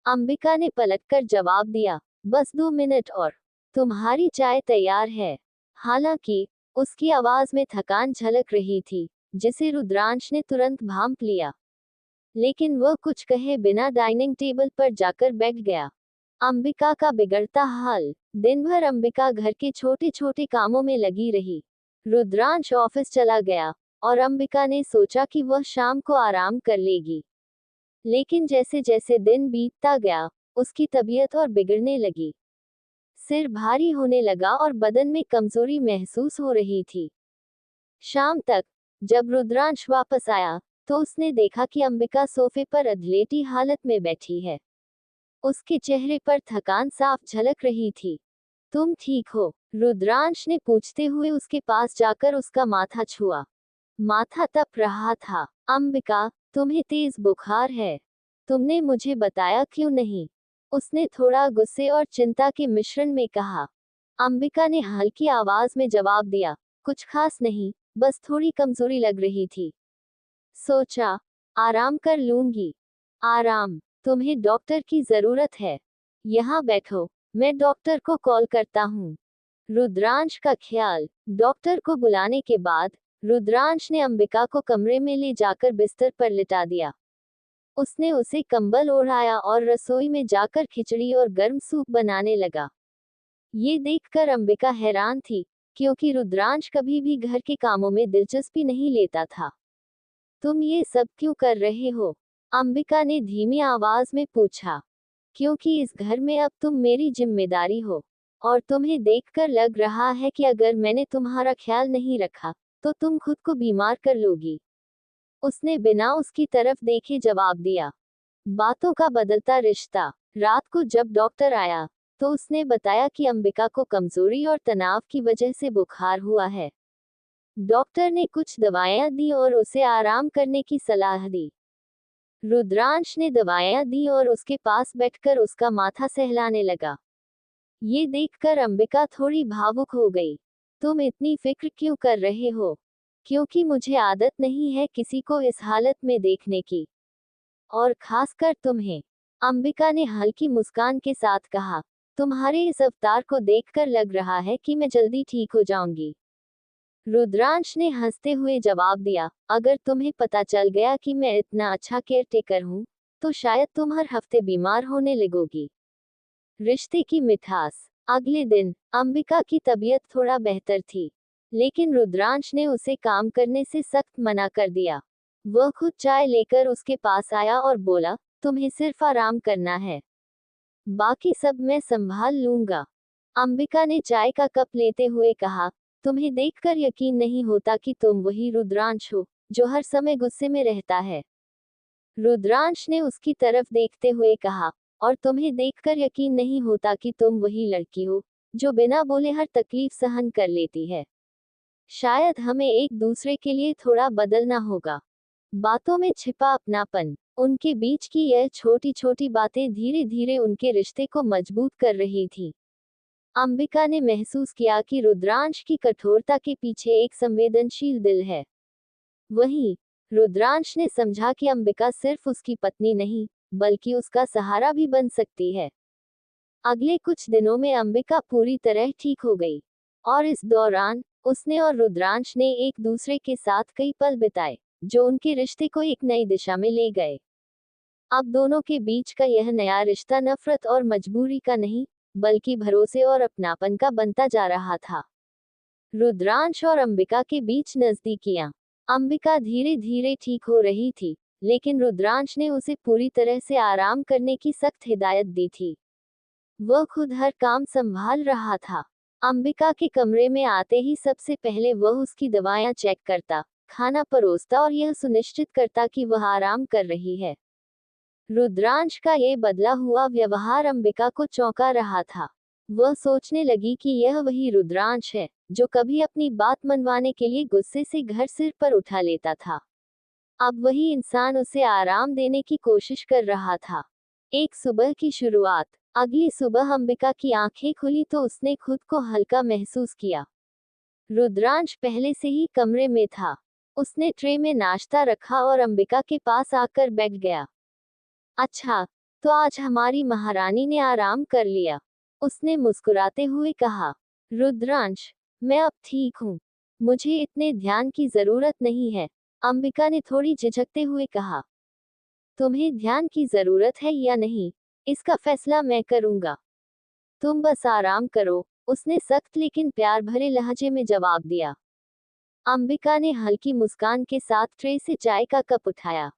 अंबिका ने पलटकर जवाब दिया, बस 2 मिनट और तुम्हारी चाय तैयार है। हालांकि उसकी आवाज में थकान झलक रही थी, जिसे रुद्रांश ने तुरंत भांप लिया। लेकिन वह कुछ कहे बिना डाइनिंग टेबल पर जाकर बैठ गया। अंबिका का बिगड़ता हाल। दिन भर अंबिका घर के छोटे छोटे कामों में लगी रही। रुद्रांश ऑफिस चला गया और अंबिका ने सोचा कि वह शाम को आराम कर लेगी। लेकिन जैसे जैसे दिन बीतता गया, उसकी तबीयत और बिगड़ने लगी। सिर भारी होने लगा और बदन में कमजोरी महसूस हो रही थी। शाम तक जब रुद्रांश वापस आया, तो उसने देखा कि अंबिका सोफे पर अधलेटी हालत में बैठी है। उसके चेहरे पर थकान साफ झलक रही थी। तुम ठीक हो? रुद्रांश ने पूछते हुए उसके पास जाकर उसका माथा छुआ। माथा तप रहा था। अंबिका, तुम्हें तेज बुखार है। तुमने मुझे बताया क्यों नहीं? उसने थोड़ा गुस्से और चिंता के मिश्रण में कहा। अंबिका ने हल्की आवाज में जवाब दिया, कुछ खास नहीं, बस थोड़ी कमजोरी लग रही थी। सोचा, आराम कर लूंगी। आराम? तुम्हें डॉक्टर की जरूरत है। यहाँ बैठो, मैं डॉक्टर को कॉल करता हूँ। रुद्रांश का ख्याल। डॉक्टर को बुलाने के बाद रुद्रांश ने अंबिका को कमरे में ले जाकर बिस्तर पर लिटा दिया। उसने उसे कंबल ओढ़ाया और रसोई में जाकर खिचड़ी और गर्म सूप बनाने लगा। ये देखकर अंबिका हैरान थी, क्योंकि रुद्रांश कभी भी घर के कामों में दिलचस्पी नहीं लेता था। तुम ये सब क्यों कर रहे हो? अंबिका ने धीमी आवाज में पूछा। क्योंकि इस घर में अब तुम मेरी जिम्मेदारी हो, और तुम्हें देखकर लग रहा है कि अगर मैंने तुम्हारा ख्याल नहीं रखा, तो तुम खुद को बीमार कर लोगी। उसने बिना उसकी तरफ देखे जवाब दिया। बातों का बदलता रिश्ता। रात को जब डॉक्टर आया, तो उसने बताया कि अंबिका को कमजोरी और तनाव की वजह से बुखार हुआ है। डॉक्टर ने कुछ दवाएं दी और उसे आराम करने की सलाह दी। रुद्रांश ने दवाएं दी और उसके पास बैठकर उसका माथा सहलाने लगा। ये देखकर अंबिका थोड़ी भावुक हो गई। तुम इतनी फिक्र क्यों कर रहे हो? क्योंकि मुझे आदत नहीं है किसी को इस हालत में देखने की, और खासकर तुम्हें। अंबिका ने हल्की मुस्कान के साथ कहा, तुम्हारे इस अवतार को देखकर लग रहा है कि मैं जल्दी ठीक हो जाऊंगी। रुद्रांश ने हंसते हुए जवाब दिया, अगर तुम्हें पता चल गया कि मैं इतना अच्छा केयरटेकर हूँ, तो शायद तुम हर हफ्ते बीमार होने लगोगी। रिश्ते की मिठास। अगले दिन अंबिका की तबीयत थोड़ा बेहतर थी, लेकिन रुद्रांश ने उसे काम करने से सख्त मना कर दिया। वह खुद चाय लेकर उसके पास आया और बोला, तुम्हें सिर्फ आराम करना है, बाकी सब मैं संभाल लूंगा। अंबिका ने चाय का कप लेते हुए कहा, तुम्हें देखकर यकीन नहीं होता कि तुम वही रुद्रांश हो, जो हर समय गुस्से में रहता है। रुद्रांश ने उसकी तरफ देखते हुए कहा, और तुम्हें देखकर यकीन नहीं होता कि तुम वही लड़की हो, जो बिना बोले हर तकलीफ सहन कर लेती है। शायद हमें एक दूसरे के लिए थोड़ा बदलना होगा। बातों में छिपा अपनापन। उनके बीच की यह छोटी छोटी बातें धीरे धीरे उनके रिश्ते को मजबूत कर रही थी। अंबिका ने महसूस किया कि रुद्रांश की कठोरता के पीछे एक संवेदनशील दिल है। वहीं रुद्रांश ने समझा कि अंबिका सिर्फ उसकी पत्नी नहीं, बल्कि उसका सहारा भी बन सकती है। अगले कुछ दिनों में अंबिका पूरी तरह ठीक हो गई, और इस दौरान उसने और रुद्रांश ने एक दूसरे के साथ कई पल बिताए, जो उनके रिश्ते को एक नई दिशा में ले गए। अब दोनों के बीच का यह नया रिश्ता नफरत और मजबूरी का नहीं, बल्कि भरोसे और अपनापन का बनता जा रहा था। रुद्रांश और अंबिका के बीच नजदीकियां। अंबिका धीरे धीरे ठीक हो रही थी, लेकिन रुद्रांश ने उसे पूरी तरह से आराम करने की सख्त हिदायत दी थी। वह खुद हर काम संभाल रहा था। अंबिका के कमरे में आते ही सबसे पहले वह उसकी दवाएं चेक करता, खाना परोसता और यह सुनिश्चित करता कि वह आराम कर रही है। रुद्रांश का ये बदला हुआ व्यवहार अंबिका को चौंका रहा था। वह सोचने लगी कि यह वही रुद्रांश है जो कभी अपनी बात मनवाने के लिए गुस्से से घर सिर पर उठा लेता था। अब वही इंसान उसे आराम देने की कोशिश कर रहा था। एक सुबह की शुरुआत। अगली सुबह अंबिका की आंखें खुली तो उसने खुद को हल्का महसूस किया। रुद्रांश पहले से ही कमरे में था। उसने ट्रे में नाश्ता रखा और अंबिका के पास आकर बैठ गया। अच्छा, तो आज हमारी महारानी ने आराम कर लिया, उसने मुस्कुराते हुए कहा। रुद्रांश, मैं अब ठीक हूँ। मुझे इतने ध्यान की जरूरत नहीं है, अंबिका ने थोड़ी झिझकते हुए कहा। तुम्हें ध्यान की जरूरत है या नहीं, इसका फैसला मैं करूंगा। तुम बस आराम करो, उसने सख्त लेकिन प्यार भरे लहजे में जवाब दिया। अंबिका ने हल्की मुस्कान के साथ ट्रे से चाय का कप उठाया।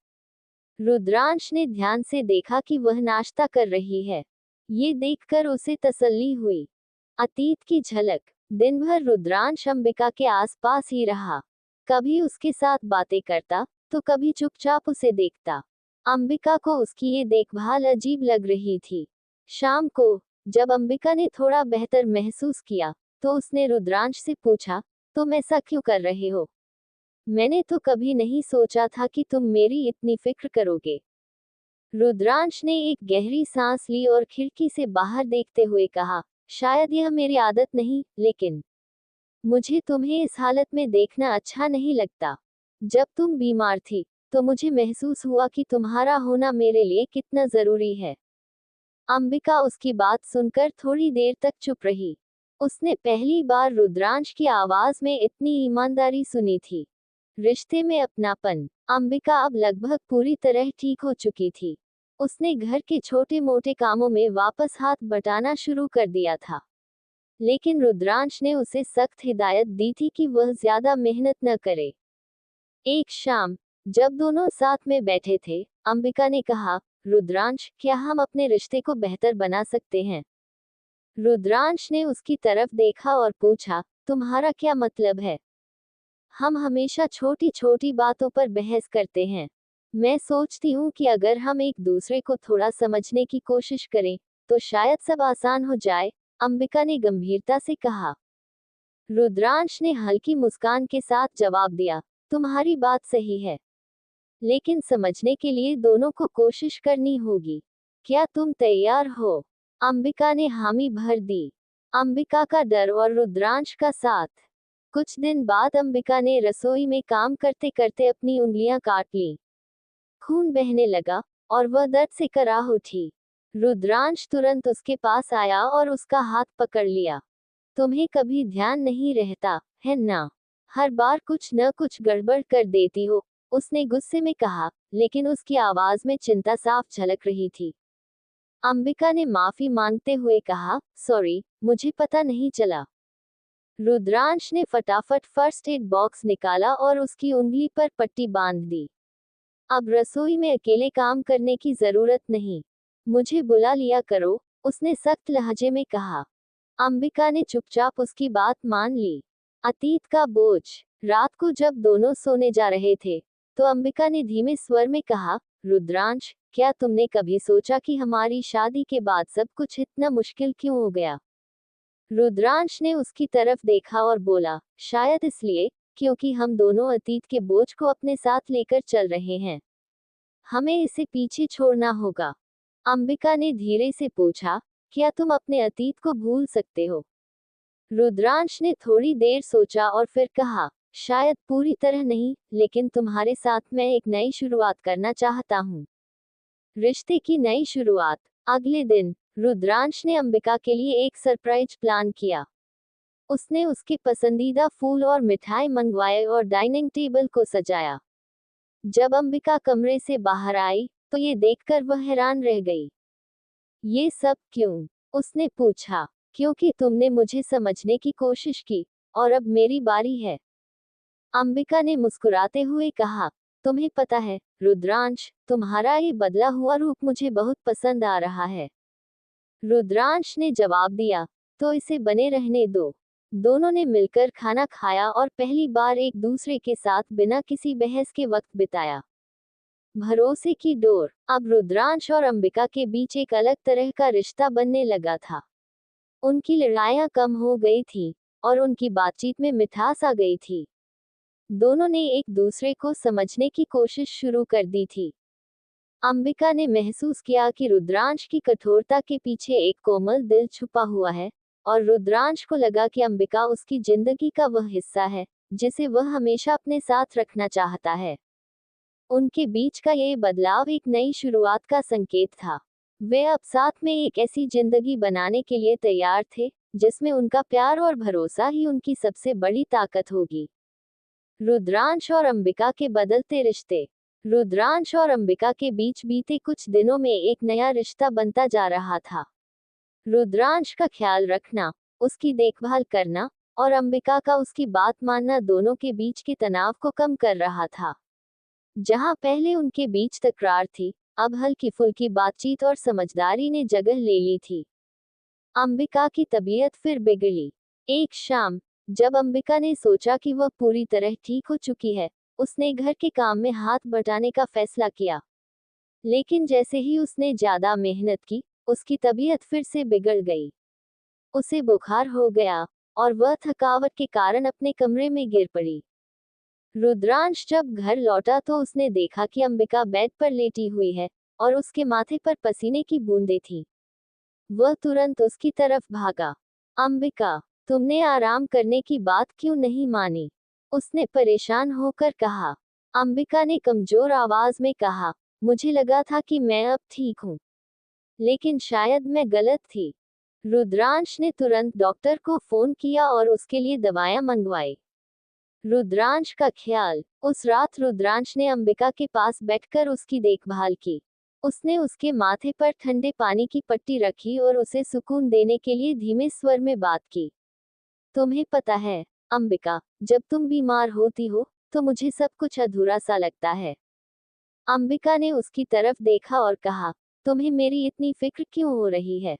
रुद्रांश ने ध्यान से देखा कि वह नाश्ता कर रही है। ये देखकर उसे तसल्ली हुई। अतीत की झलक। दिन भर रुद्रांश अंबिका के आसपास ही रहा। कभी उसके साथ बातें करता, तो कभी चुपचाप उसे देखता। अंबिका को उसकी ये देखभाल अजीब लग रही थी। शाम को, जब अंबिका ने थोड़ा बेहतर महसूस किया, तो उसने रुद्रांश से पूछा, तुम ऐसा क्यों कर रहे हो? मैंने तो कभी नहीं सोचा था कि तुम मेरी इतनी फिक्र करोगे। रुद्रांश ने एक गहरी सांस ली और खिड़की से बाहर देखते हुए कहा, शायद यह मेरी आदत नहीं, लेकिन मुझे तुम्हें इस हालत में देखना अच्छा नहीं लगता। जब तुम बीमार थी, तो मुझे महसूस हुआ कि तुम्हारा होना मेरे लिए कितना जरूरी है। अंबिका उसकी बात सुनकर थोड़ी देर तक चुप रही। उसने पहली बार रुद्रांश की आवाज में इतनी ईमानदारी सुनी थी। रिश्ते में अपनापन। अंबिका अब लगभग पूरी तरह ठीक हो चुकी थी। उसने घर के छोटे मोटे कामों में वापस हाथ बटाना शुरू कर दिया था। लेकिन रुद्रांश ने उसे सख्त हिदायत दी थी कि वह ज्यादा मेहनत न करे। एक शाम, जब दोनों साथ में बैठे थे, अंबिका ने कहा, रुद्रांश, क्या हम अपने रिश्ते को बेहतर बना सकते हैं? रुद्रांश ने उसकी तरफ देखा और पूछा, तुम्हारा क्या मतलब है? हम हमेशा छोटी छोटी बातों पर बहस करते हैं। मैं सोचती हूँ कि अगर हम एक दूसरे को थोड़ा समझने की कोशिश करें, तो शायद सब आसान हो जाए, अंबिका ने गंभीरता से कहा। रुद्रांश ने हल्की मुस्कान के साथ जवाब दिया, तुम्हारी बात सही है, लेकिन समझने के लिए दोनों को कोशिश करनी होगी। क्या तुम तैयार हो? अंबिका ने हामी भर दी। अंबिका का डर और रुद्रांश का साथ। कुछ दिन बाद अंबिका ने रसोई में काम करते करते अपनी उंगलियां काट ली। खून बहने लगा और वह दर्द से कराह उठी। रुद्रांश तुरंत उसके पास आया और उसका हाथ पकड़ लिया। तुम्हें कभी ध्यान नहीं रहता, है ना? हर बार कुछ न कुछ गड़बड़ कर देती हो, उसने गुस्से में कहा, लेकिन उसकी आवाज में चिंता साफ झलक रही थी। अंबिका ने माफी मांगते हुए कहा, सॉरी, मुझे पता नहीं चला। रुद्रांश ने फटाफट फर्स्ट एड बॉक्स निकाला और उसकी उंगली पर पट्टी बांध दी। अब रसोई में अकेले काम करने की जरूरत नहीं, मुझे बुला लिया करो, उसने सख्त लहजे में कहा। अंबिका ने चुपचाप उसकी बात मान ली। अतीत का बोझ। रात को जब दोनों सोने जा रहे थे, तो अंबिका ने धीमे स्वर में कहा, रुद्रांश, क्या तुमने कभी सोचा कि हमारी शादी के बाद सब कुछ इतना मुश्किल क्यों हो गया? रुद्रांश ने उसकी तरफ देखा और बोला, शायद इसलिए, क्योंकि हम दोनों अतीत के बोझ को अपने साथ लेकर चल रहे हैं। हमें इसे पीछे छोड़ना होगा। अंबिका ने धीरे से पूछा, क्या तुम अपने अतीत को भूल सकते हो? रुद्रांश ने थोड़ी देर सोचा और फिर कहा, शायद पूरी तरह नहीं, लेकिन तुम्हारे साथ मैं एक नई शुरुआत करना चाहता हूँ। रिश्ते की नई शुरुआत। अगले दिन, रुद्रांश ने अंबिका के लिए एक सरप्राइज प्लान किया। उसने उसके पसंदीदा फूल और मिठाई मंगवाए और डाइनिंग टेबल को सजाया। जब अंबिका कमरे से बाहर आई, तो ये देखकर वह हैरान रह गई। ये सब क्यों? उसने पूछा। क्योंकि तुमने मुझे समझने की कोशिश की, और अब मेरी बारी है। अंबिका ने मुस्कुराते हुए कहा, तुम्हें पता है, रुद्रांश, तुम्हारा ये बदला हुआ रूप मुझे बहुत पसंद आ रहा है। रुद्रांश ने जवाब दिया, तो इसे बने रहने दो। दोनों ने मिलकर खाना खाया और पहली बार एक दूसरे के साथ बिना किसी बहस के वक्त बिताया। भरोसे की डोर। अब रुद्रांश और अंबिका के बीच एक अलग तरह का रिश्ता बनने लगा था। उनकी लड़ाइयां कम हो गई थी और उनकी बातचीत में मिठास आ गई थी। दोनों ने एक दूसरे को समझने की कोशिश शुरू कर दी थी। अंबिका ने महसूस किया कि रुद्रांश की कठोरता के पीछे एक कोमल दिल छुपा हुआ है, और रुद्रांश को लगा कि अंबिका उसकी जिंदगी का वह हिस्सा है जिसे वह हमेशा अपने साथ रखना चाहता है। उनके बीच का ये बदलाव एक नई शुरुआत का संकेत था। वे अब साथ में एक ऐसी जिंदगी बनाने के लिए तैयार थे जिसमें उनका प्यार और भरोसा ही उनकी सबसे बड़ी ताकत होगी। रुद्रांश और अंबिका के बदलते रिश्ते। रुद्रांश और अंबिका के बीच बीते कुछ दिनों में एक नया रिश्ता बनता जा रहा था। रुद्रांश का ख्याल रखना, उसकी देखभाल करना और अंबिका का उसकी बात मानना दोनों के बीच के तनाव को कम कर रहा था। जहां पहले उनके बीच तकरार थी, अब हल्की फुल्की बातचीत और समझदारी ने जगह ले ली थी। अंबिका की तबीयत फिर बिगड़ी। एक शाम, जब अंबिका ने सोचा कि वह पूरी तरह ठीक हो चुकी है, उसने घर के काम में हाथ बटाने का फैसला किया। लेकिन जैसे ही उसने ज्यादा मेहनत की, उसकी तबीयत फिर से बिगड़ गई। उसे बुखार हो गया और वह थकावट के कारण अपने कमरे में गिर पड़ी। रुद्रांश जब घर लौटा तो उसने देखा कि अंबिका बेड पर लेटी हुई है और उसके माथे पर पसीने की बूंदें थीं। वह तुरंत उसकी तरफ भागा। अंबिका, तुमने आराम करने की बात क्यों नहीं मानी? उसने परेशान होकर कहा। अंबिका ने कमजोर आवाज में कहा, मुझे लगा था कि मैं अब ठीक हूँ, लेकिन शायद मैं गलत थी। रुद्रांश ने तुरंत डॉक्टर को फोन किया और उसके लिए दवाएं मंगवाई। रुद्रांश का ख्याल। उस रात रुद्रांश ने अंबिका के पास बैठकर उसकी देखभाल की। उसने उसके माथे पर ठंडे पानी की पट्टी रखी और उसे सुकून देने के लिए धीमे स्वर में बात की। तुम्हें पता है, अंबिका, जब तुम बीमार होती हो तो मुझे सब कुछ अधूरा सा लगता है। अंबिका ने उसकी तरफ देखा और कहा, तुम्हें मेरी इतनी फिक्र क्यों हो रही है?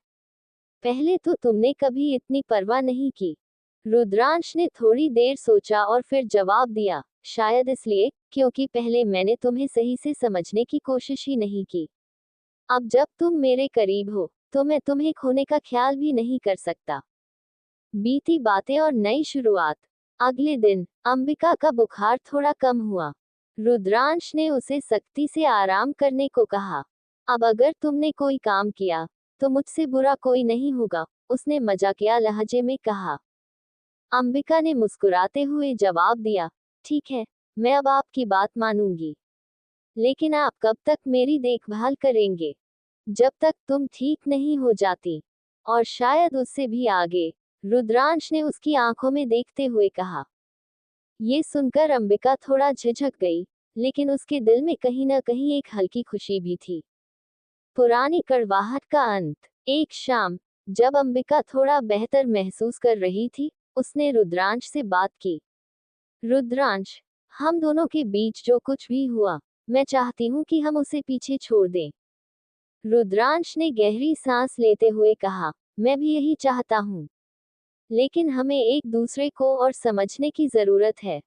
पहले तो तुमने कभी इतनी परवाह नहीं की। रुद्रांश ने थोड़ी देर सोचा और फिर जवाब दिया, शायद इसलिए क्योंकि पहले मैंने तुम्हें सही से समझने की कोशिश ही नहीं की। अब जब तुम मेरे करीब हो, तो मैं तुम्हें खोने का ख्याल भी नहीं कर सकता। बीती बातें और नई शुरुआत। अगले दिन, अंबिका का बुखार थोड़ा कम हुआ। रुद्रांश ने उसे सख्ती से आराम करने को कहा। अब अगर तुमने कोई काम किया, तो मुझसे बुरा कोई नहीं होगा, उसने मजाकिया लहजे में कहा। अंबिका ने मुस्कुराते हुए जवाब दिया, ठीक है, मैं अब आपकी बात मानूंगी। लेकिन आप कब तक मेरी देखभाल करेंगे? जब तक तुम ठीक नहीं हो जाती। और शायद उससे भी आगे, रुद्रांश ने उसकी आंखों में देखते हुए कहा। ये सुनकर अंबिका थोड़ा झिझक गई, लेकिन उसके दिल में कहीं न कहीं एक हल्की खुशी भी थी। पुरानी कड़वाहट का अंत। एक शाम, जब अंबिका थोड़ा बेहतर महसूस कर रही थी, उसने रुद्रांश से बात की। रुद्रांश, हम दोनों के बीच जो कुछ भी हुआ, मैं चाहती हूँ कि हम उसे पीछे छोड़ दें। रुद्रांश ने गहरी सांस लेते हुए कहा, मैं भी यही चाहता हूँ। लेकिन हमें एक दूसरे को और समझने की जरूरत है।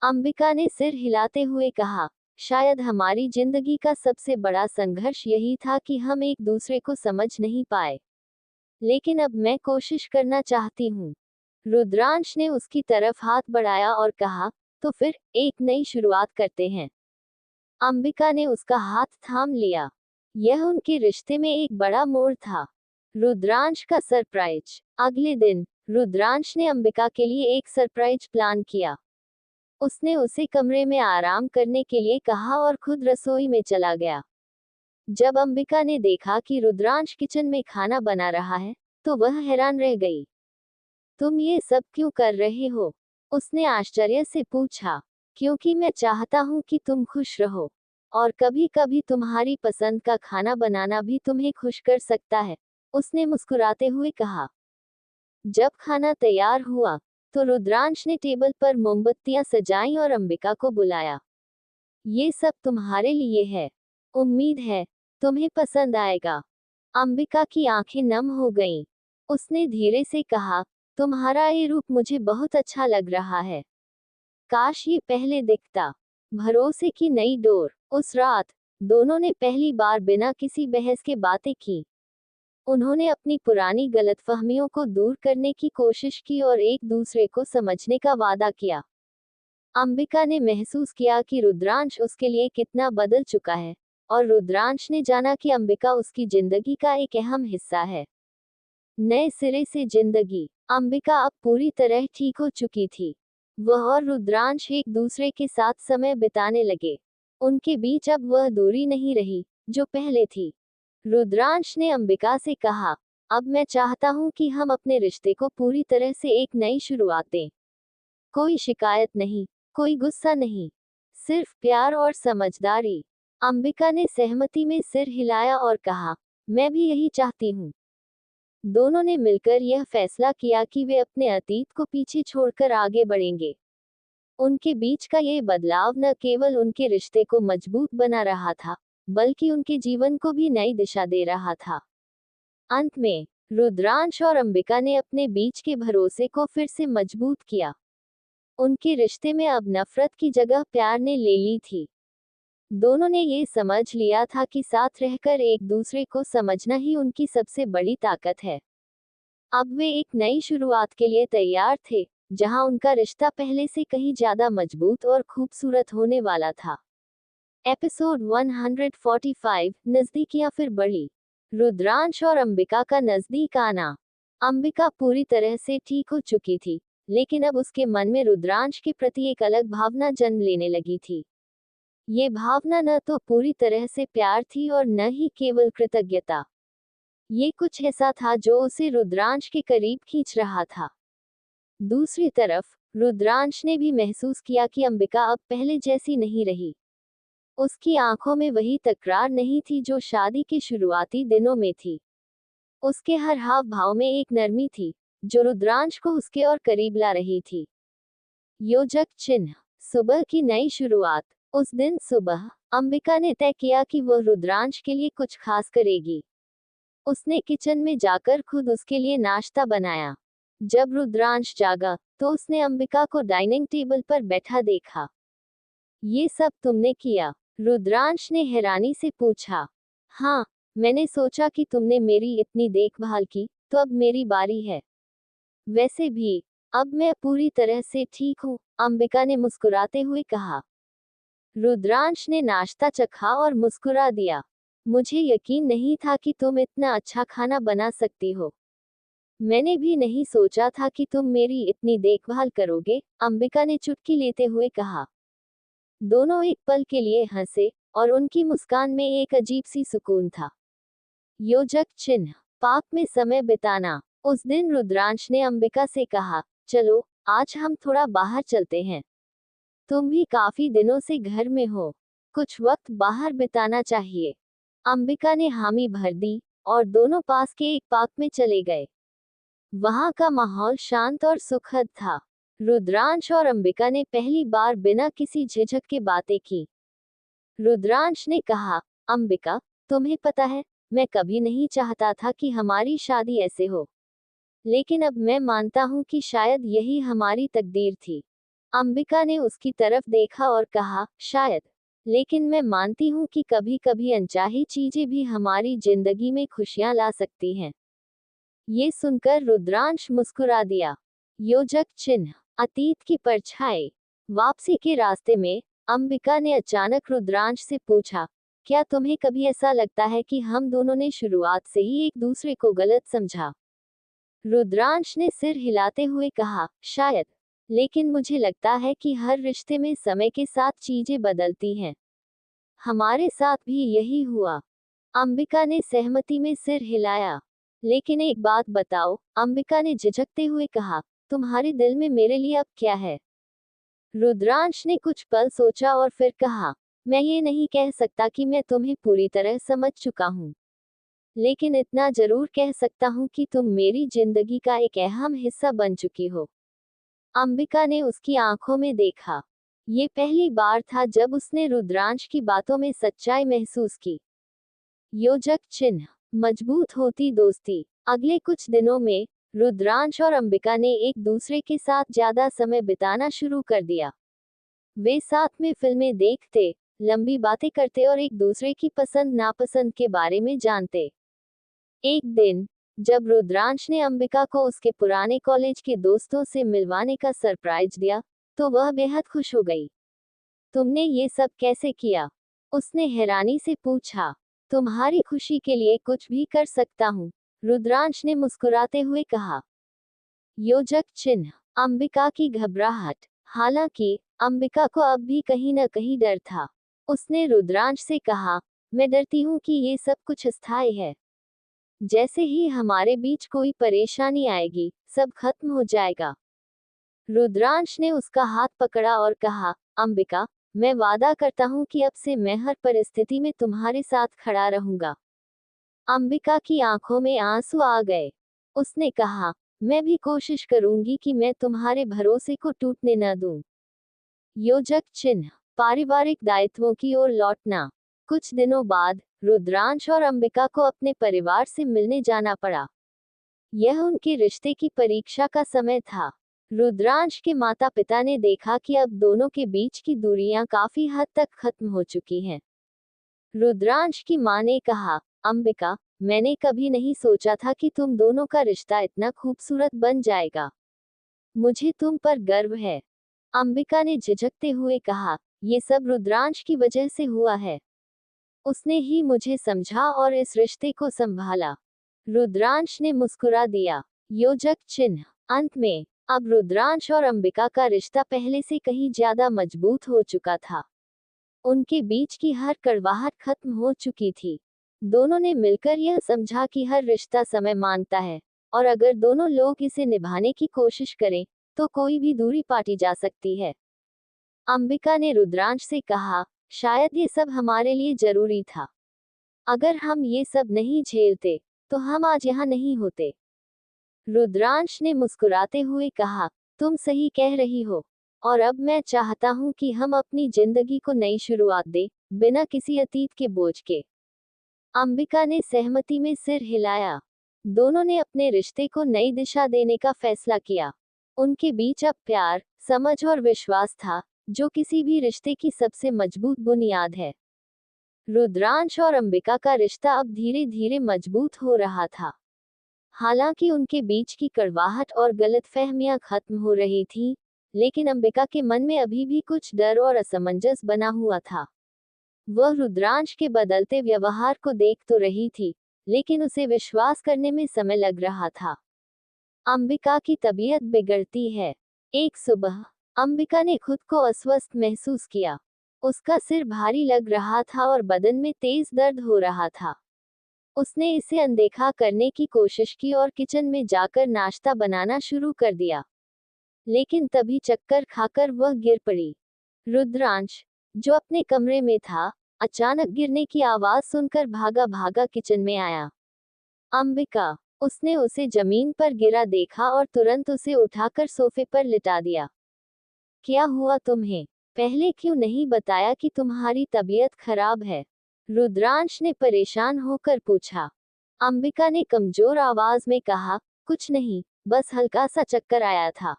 अंबिका ने सिर हिलाते हुए कहा, शायद हमारी जिंदगी का सबसे बड़ा संघर्ष यही था कि हम एक दूसरे को समझ नहीं पाए। लेकिन अब मैं कोशिश करना चाहती हूँ। रुद्रांश ने उसकी तरफ हाथ बढ़ाया और कहा, तो फिर एक नई शुरुआत करते हैं। अंबिका ने उसका हाथ थाम लिया। यह उनके रिश्ते में एक बड़ा मोड़ था। रुद्रांश का सरप्राइज। अगले दिन, रुद्रांश ने अंबिका के लिए एक सरप्राइज प्लान किया। उसने उसे कमरे में आराम करने के लिए कहा और खुद रसोई में चला गया। जब अंबिका ने देखा कि रुद्रांश किचन में खाना बना रहा है, तो वह हैरान रह गई। तुम ये सब क्यों कर रहे हो? उसने आश्चर्य से पूछा। क्योंकि मैं चाहता हूँ कि तुम खुश रहो। और कभी कभी तुम्हारी पसंद का खाना बनाना भी तुम्हें खुश कर सकता है, उसने मुस्कुराते हुए कहा। जब खाना तैयार हुआ, तो रुद्रांश ने टेबल पर मोमबत्तियां सजाईं और अंबिका को बुलाया। ये सब तुम्हारे लिए है। उम्मीद है तुम्हें पसंद आएगा। अंबिका की आंखें नम हो गईं। उसने धीरे से कहा, तुम्हारा ये रूप मुझे बहुत अच्छा लग रहा है। काश ये पहले दिखता। भरोसे की नई डोर। उस रात दोनों ने पहली बार बिना किसी बहस के बातें की। उन्होंने अपनी पुरानी गलतफहमियों को दूर करने की कोशिश की और एक दूसरे को समझने का वादा किया। अंबिका ने महसूस किया कि रुद्रांश उसके लिए कितना बदल चुका है, और रुद्रांश ने जाना कि अंबिका उसकी जिंदगी का एक अहम हिस्सा है। नए सिरे से जिंदगी। अंबिका अब पूरी तरह ठीक हो चुकी थी। वह और रुद्रांश एक दूसरे के साथ समय बिताने लगे। उनके बीच अब वह दूरी नहीं रही जो पहले थी। रुद्रांश ने अंबिका से कहा, अब मैं चाहता हूँ कि हम अपने रिश्ते को पूरी तरह से एक नई शुरुआत दें। कोई शिकायत नहीं, कोई गुस्सा नहीं, सिर्फ प्यार और समझदारी। अंबिका ने सहमति में सिर हिलाया और कहा, मैं भी यही चाहती हूँ। दोनों ने मिलकर यह फैसला किया कि वे अपने अतीत को पीछे छोड़कर आगे बढ़ेंगे। उनके बीच का ये बदलाव न केवल उनके रिश्ते को मजबूत बना रहा था, बल्कि उनके जीवन को भी नई दिशा दे रहा था। अंत में रुद्रांश और अंबिका ने अपने बीच के भरोसे को फिर से मजबूत किया। उनके रिश्ते में अब नफरत की जगह प्यार ने ले ली थी। दोनों ने ये समझ लिया था कि साथ रहकर एक दूसरे को समझना ही उनकी सबसे बड़ी ताकत है। अब वे एक नई शुरुआत के लिए तैयार थे, जहां उनका रिश्ता पहले से कहीं ज्यादा मजबूत और खूबसूरत होने वाला था। एपिसोड 145, नजदीकियां फिर बढ़ी। रुद्रांश और अंबिका का नजदीक आना। अंबिका पूरी तरह से ठीक हो चुकी थी, लेकिन अब उसके मन में रुद्रांश के प्रति एक अलग भावना जन्म लेने लगी थी। ये भावना न तो पूरी तरह से प्यार थी और न ही केवल कृतज्ञता। ये कुछ ऐसा था जो उसे रुद्रांश के करीब खींच रहा था। दूसरी तरफ रुद्रांश ने भी महसूस किया कि अंबिका अब पहले जैसी नहीं रही। उसकी आंखों में वही तकरार नहीं थी जो शादी के शुरुआती दिनों में थी। उसके हर हाव भाव में एक नरमी थी, जो रुद्रांश को उसके और करीब ला रही थी। योजक चिन्ह। सुबह की नई शुरुआत। उस दिन सुबह अंबिका ने तय किया कि वह रुद्रांश के लिए कुछ खास करेगी। उसने किचन में जाकर खुद उसके लिए नाश्ता बनाया। जब रुद्रांश जागा, तो उसने अंबिका को डाइनिंग टेबल पर बैठा देखा। ये सब तुमने किया? रुद्रांश ने हैरानी से पूछा। हाँ, मैंने सोचा कि तुमने मेरी इतनी देखभाल की, तो अब मेरी बारी है। वैसे भी अब मैं पूरी तरह से ठीक हूँ, अंबिका ने मुस्कुराते हुए कहा। रुद्रांश ने नाश्ता चखा और मुस्कुरा दिया। मुझे यकीन नहीं था कि तुम इतना अच्छा खाना बना सकती हो। मैंने भी नहीं सोचा था कि तुम मेरी इतनी देखभाल करोगे, अंबिका ने चुटकी लेते हुए कहा। दोनों एक पल के लिए हंसे, और उनकी मुस्कान में एक अजीब सी सुकून था। योजक चिन्ह। पार्क में समय बिताना। उस दिन रुद्रांश ने अंबिका से कहा, चलो आज हम थोड़ा बाहर चलते हैं। तुम भी काफी दिनों से घर में हो, कुछ वक्त बाहर बिताना चाहिए। अंबिका ने हामी भर दी, और दोनों पास के एक पार्क में चले गए। वहां का माहौल शांत और सुखद था। रुद्रांश और अंबिका ने पहली बार बिना किसी झिझक के बातें की। रुद्रांश ने कहा, अंबिका, तुम्हें पता है, मैं कभी नहीं चाहता था कि हमारी शादी ऐसे हो। लेकिन अब मैं मानता हूँ कि शायद यही हमारी तकदीर थी। अंबिका ने उसकी तरफ देखा और कहा, शायद, लेकिन मैं मानती हूँ कि कभी कभी अनचाही चीजें भी हमारी जिंदगी में खुशियाँ ला सकती हैं। ये सुनकर रुद्रांश मुस्कुरा दिया। योजक चिन्ह। अतीत की परछाई। वापसी के रास्ते में अंबिका ने अचानक रुद्रांश से पूछा, क्या तुम्हें कभी ऐसा लगता है कि हम दोनों ने शुरुआत से ही एक दूसरे को गलत समझा? रुद्रांश ने सिर हिलाते हुए कहा, शायद, लेकिन मुझे लगता है कि हर रिश्ते में समय के साथ चीजें बदलती हैं। हमारे साथ भी यही हुआ। अंबिका ने सहमति में सिर हिलाया। लेकिन एक बात बताओ, अंबिका ने झिझकते हुए कहा, तुम्हारे दिल में मेरे लिए अब क्या है? रुद्रांश ने कुछ पल सोचा और फिर कहा, मैं ये नहीं कह सकता कि मैं तुम्हें पूरी तरह समझ चुका हूँ, लेकिन इतना जरूर कह सकता हूँ कि तुम मेरी जिंदगी का एक अहम हिस्सा बन चुकी हो। अंबिका ने उसकी आंखों में देखा। ये पहली बार था जब उसने रुद्रांश की बातों में सच्चाई महसूस की। योजक चिन्ह। मजबूत होती दोस्ती। अगले कुछ दिनों में रुद्रांश और अंबिका ने एक दूसरे के साथ ज्यादा समय बिताना शुरू कर दिया। वे साथ में फिल्में देखते, लंबी बातें करते और एक दूसरे की पसंद नापसंद के बारे में जानते। एक दिन जब रुद्रांश ने अंबिका को उसके पुराने कॉलेज के दोस्तों से मिलवाने का सरप्राइज दिया, तो वह बेहद खुश हो गई। तुमने ये सब कैसे किया? उसने हैरानी से पूछा। तुम्हारी खुशी के लिए कुछ भी कर सकता हूँ, रुद्रांश ने मुस्कुराते हुए कहा। योजक चिन्ह, अंबिका की घबराहट। हालांकि अंबिका को अब भी कहीं न कहीं डर था। उसने रुद्रांश से कहा, मैं डरती हूँ कि ये सब कुछ अस्थायी है। जैसे ही हमारे बीच कोई परेशानी आएगी, सब खत्म हो जाएगा। रुद्रांश ने उसका हाथ पकड़ा और कहा, अंबिका, मैं वादा करता हूँ कि अब से मैं हर परिस्थिति में तुम्हारे साथ खड़ा रहूंगा। अंबिका की आंखों में आंसू आ गए। उसने कहा, मैं भी कोशिश करूंगी कि मैं तुम्हारे भरोसे को टूटने न दूं। योजक चिन्ह, पारिवारिक दायित्वों की ओर लौटना। कुछ दिनों बाद रुद्रांश और अंबिका को अपने परिवार से मिलने जाना पड़ा। यह उनके रिश्ते की परीक्षा का समय था। रुद्रांश के माता पिता ने देखा कि अब दोनों के बीच की दूरियां काफी हद तक खत्म हो चुकी हैं। रुद्रांश की मां ने कहा, अंबिका, मैंने कभी नहीं सोचा था कि तुम दोनों का रिश्ता इतना खूबसूरत बन जाएगा। मुझे तुम पर गर्व है। अंबिका ने झिझकते हुए कहा, ये सब रुद्रांश की वजह से हुआ है। उसने ही मुझे समझा और इस रिश्ते को संभाला। रुद्रांश ने मुस्कुरा दिया। योजक चिन्ह, अंत में अब रुद्रांश और अंबिका का रिश्ता पहले से कहीं ज्यादा मजबूत हो चुका था। उनके बीच की हर कड़वाहट खत्म हो चुकी थी। दोनों ने मिलकर यह समझा कि हर रिश्ता समय मांगता है, और अगर दोनों लोग इसे निभाने की कोशिश करें, तो कोई भी दूरी पाटी जा सकती है। अंबिका ने रुद्रांश से कहा, शायद ये सब हमारे लिए जरूरी था। अगर हम ये सब नहीं झेलते, तो हम आज यहाँ नहीं होते। रुद्रांश ने मुस्कुराते हुए कहा, तुम सही कह रही हो, और अब मैं चाहता हूँ कि हम अपनी जिंदगी को नई शुरुआत दें, बिना किसी अतीत के बोझ के। अंबिका ने सहमति में सिर हिलाया। दोनों ने अपने रिश्ते को नई दिशा देने का फैसला किया। उनके बीच अब प्यार, समझ और विश्वास था, जो किसी भी रिश्ते की सबसे मजबूत बुनियाद है। रुद्रांश और अंबिका का रिश्ता अब धीरे धीरे मजबूत हो रहा था। हालांकि उनके बीच की कड़वाहट और गलतफहमियां खत्म हो रही थीं, लेकिन अंबिका के मन में अभी भी कुछ डर और असमंजस बना हुआ था। वह रुद्रांश के बदलते व्यवहार को देख तो रही थी, लेकिन उसे विश्वास करने में समय लग रहा था। अंबिका की तबीयत बिगड़ती है। एक सुबह अंबिका ने खुद को अस्वस्थ महसूस किया। उसका सिर भारी लग रहा था और बदन में तेज दर्द हो रहा था। उसने इसे अनदेखा करने की कोशिश की और किचन में जाकर नाश्ता बनाना शुरू कर दिया, लेकिन तभी चक्कर खाकर वह गिर पड़ी। रुद्रांश, जो अपने कमरे में था, अचानक गिरने की आवाज सुनकर भागा भागा किचन में आया। अंबिका, उसने उसे जमीन पर गिरा देखा और तुरंत उसे उठाकर सोफे पर लिटा दिया। क्या हुआ तुम्हें? पहले क्यों नहीं बताया कि तुम्हारी तबीयत खराब है? रुद्रांश ने परेशान होकर पूछा। अंबिका ने कमजोर आवाज में कहा, कुछ नहीं, बस हल्का सा चक्कर आया था।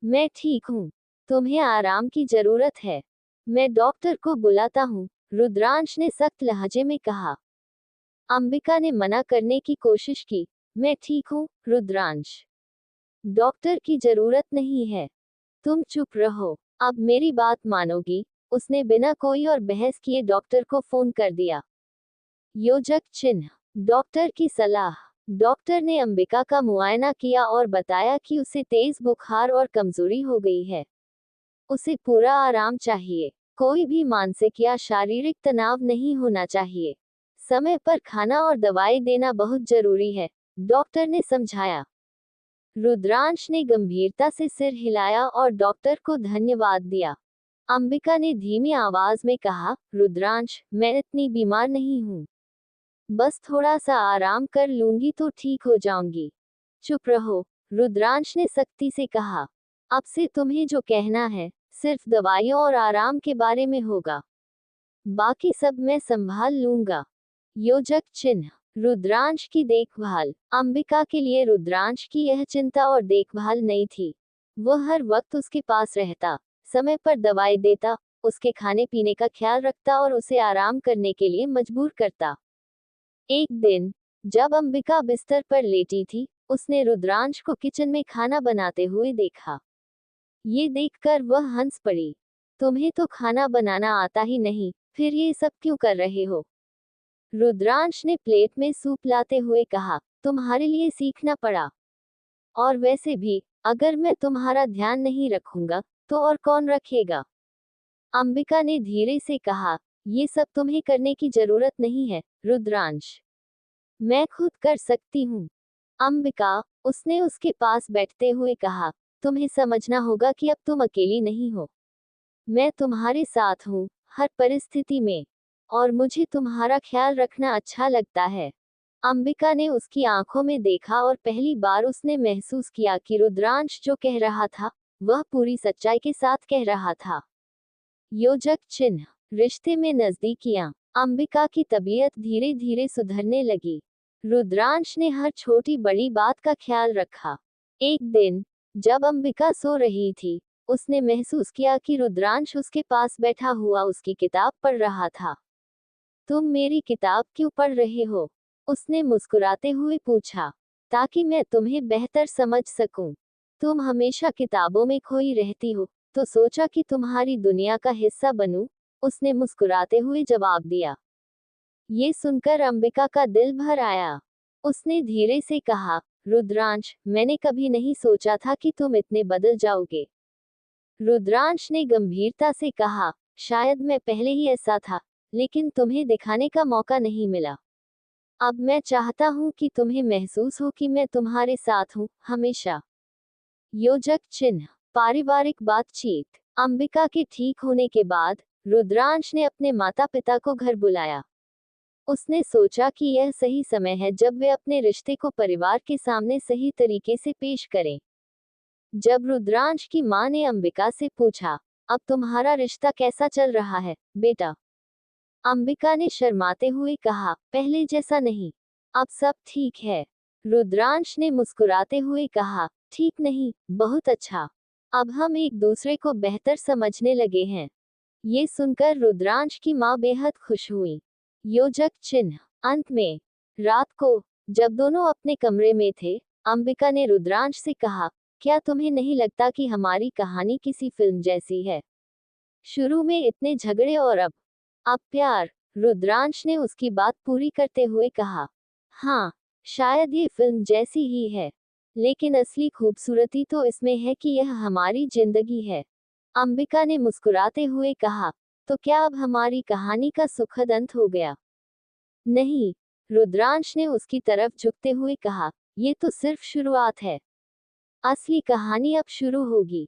मैं ठीक हूँ। तुम्हें आराम की जरूरत है। मैं डॉक्टर को बुलाता हूँ, रुद्रांश ने सख्त लहजे में कहा। अंबिका ने मना करने की कोशिश की। मैं ठीक हूँ, रुद्रांश। डॉक्टर की जरूरत नहीं है। तुम चुप रहो। अब मेरी बात मानोगी? उसने बिना कोई और बहस किए डॉक्टर को फोन कर दिया। योजक चिन्ह, डॉक्टर की सलाह। डॉक्टर ने अंबिका का मुआयना किया और बताया कि उसे तेज बुखार और कमजोरी हो गई है। उसे पूरा आराम चाहिए। कोई भी मानसिक या शारीरिक तनाव नहीं होना चाहिए। समय पर खाना और दवाई देना बहुत जरूरी है, डॉक्टर ने समझाया। रुद्रांश ने गंभीरता से सिर हिलाया और डॉक्टर को धन्यवाद दिया। अंबिका ने धीमी आवाज में कहा, रुद्रांश, मैं इतनी बीमार नहीं हूँ। बस थोड़ा सा आराम कर लूंगी तो ठीक हो जाऊंगी। चुप रहो, रुद्रांश ने सख्ती से कहा। अब से तुम्हें जो कहना है, सिर्फ दवाइयों और आराम के बारे में होगा। बाकी सब मैं संभाल लूंगा। योजक चिन्ह, रुद्रांश की देखभाल। अंबिका के लिए रुद्रांश की यह चिंता और देखभाल नहीं थी। वह हर वक्त उसके पास रहता, समय पर दवाई देता, उसके खाने पीने का ख्याल रखता और उसे आराम करने के लिए मजबूर करता। एक दिन जब अंबिका बिस्तर पर लेटी थी, उसने रुद्रांश को किचन में खाना बनाते हुए देखा। ये देखकर वह हंस पड़ी। तुम्हें तो खाना बनाना आता ही नहीं, फिर ये सब क्यों कर रहे हो? रुद्रांश ने प्लेट में सूप लाते हुए कहा, तुम्हारे लिए सीखना पड़ा। और वैसे भी, अगर मैं तुम्हारा ध्यान नहीं रखूंगा, तो और कौन रखेगा? अंबिका ने धीरे से कहा, ये सब तुम्हें करने की जरूरत नहीं है, रुद्रांश। मैं खुद कर सकती हूँ। अंबिका, उसने उसके पास बैठते हुए कहा, तुम्हें समझना होगा कि अब तुम अकेली नहीं हो। मैं तुम्हारे साथ हूँ, हर परिस्थिति में। और मुझे तुम्हारा ख्याल रखना अच्छा लगता है। अंबिका ने उसकी आंखों में देखा और पहली बार उसने महसूस किया कि रुद्रांश जो कह रहा था, वह पूरी सच्चाई के साथ कह रहा था। योजक चिन्ह। रिश्ते में नजदीकियां। अंबिका की तबीयत धीरे धीरे सुधरने लगी। रुद्रांश ने हर छोटी बड़ी बात का ख्याल रखा। एक दिन जब अंबिका सो रही थी, उसने महसूस किया कि रुद्रांश उसके पास बैठा हुआ उसकी किताब पढ़ रहा था। तुम मेरी किताब क्यों पढ़ रहे हो? उसने मुस्कुराते हुए पूछा। ताकि मैं तुम्हें बेहतर समझ सकूं। तुम हमेशा किताबों में खोई रहती हो, तो सोचा कि तुम्हारी दुनिया का हिस्सा बनूं। उसने मुस्कुराते हुए जवाब दिया। ये सुनकर अंबिका का दिल भर आया। उसने धीरे से कहा, रुद्रांश, मैंने कभी नहीं सोचा था कि तुम इतने बदल जाओगे। रुद्रांश ने गंभीरता से कहा, शायद मैं पहले ही ऐसा था, लेकिन तुम्हें दिखाने का मौका नहीं मिला। अब मैं चाहता हूँ कि तुम्हें महसूस हो कि मैं तुम्हारे साथ हूँ, हमेशा। योजक चिन्ह। पारिवारिक बातचीत। अंबिका के ठीक होने के बाद रुद्रांश ने अपने माता पिता को घर बुलाया। उसने सोचा कि यह सही समय है जब वे अपने रिश्ते को परिवार के सामने सही तरीके से पेश करें। जब रुद्रांश की मां ने अंबिका से पूछा, अब तुम्हारा रिश्ता कैसा चल रहा है, बेटा? अंबिका ने शर्माते हुए कहा, पहले जैसा नहीं। अब सब ठीक है। रुद्रांश ने मुस्कुराते हुए कहा, ठीक नहीं, बहुत अच्छा। अब हम एक दूसरे को बेहतर समझने लगे हैं। ये सुनकर रुद्रांश की मां बेहद खुश हुई। योजक चिन्ह। अंत में रात को जब दोनों अपने कमरे में थे, अंबिका ने रुद्रांश से कहा, क्या तुम्हें नहीं लगता कि हमारी कहानी किसी फिल्म जैसी है? शुरू में इतने झगड़े और अब प्यार। रुद्रांश ने उसकी बात पूरी करते हुए कहा, हाँ, शायद ये फिल्म जैसी ही है, लेकिन असली खूबसूरती तो इसमें है कि यह हमारी जिंदगी है। अंबिका ने मुस्कुराते हुए कहा, तो क्या अब हमारी कहानी का सुखद अंत हो गया? नहीं, रुद्रांश ने उसकी तरफ झुकते हुए कहा, ये तो सिर्फ शुरुआत है। असली कहानी अब शुरू होगी।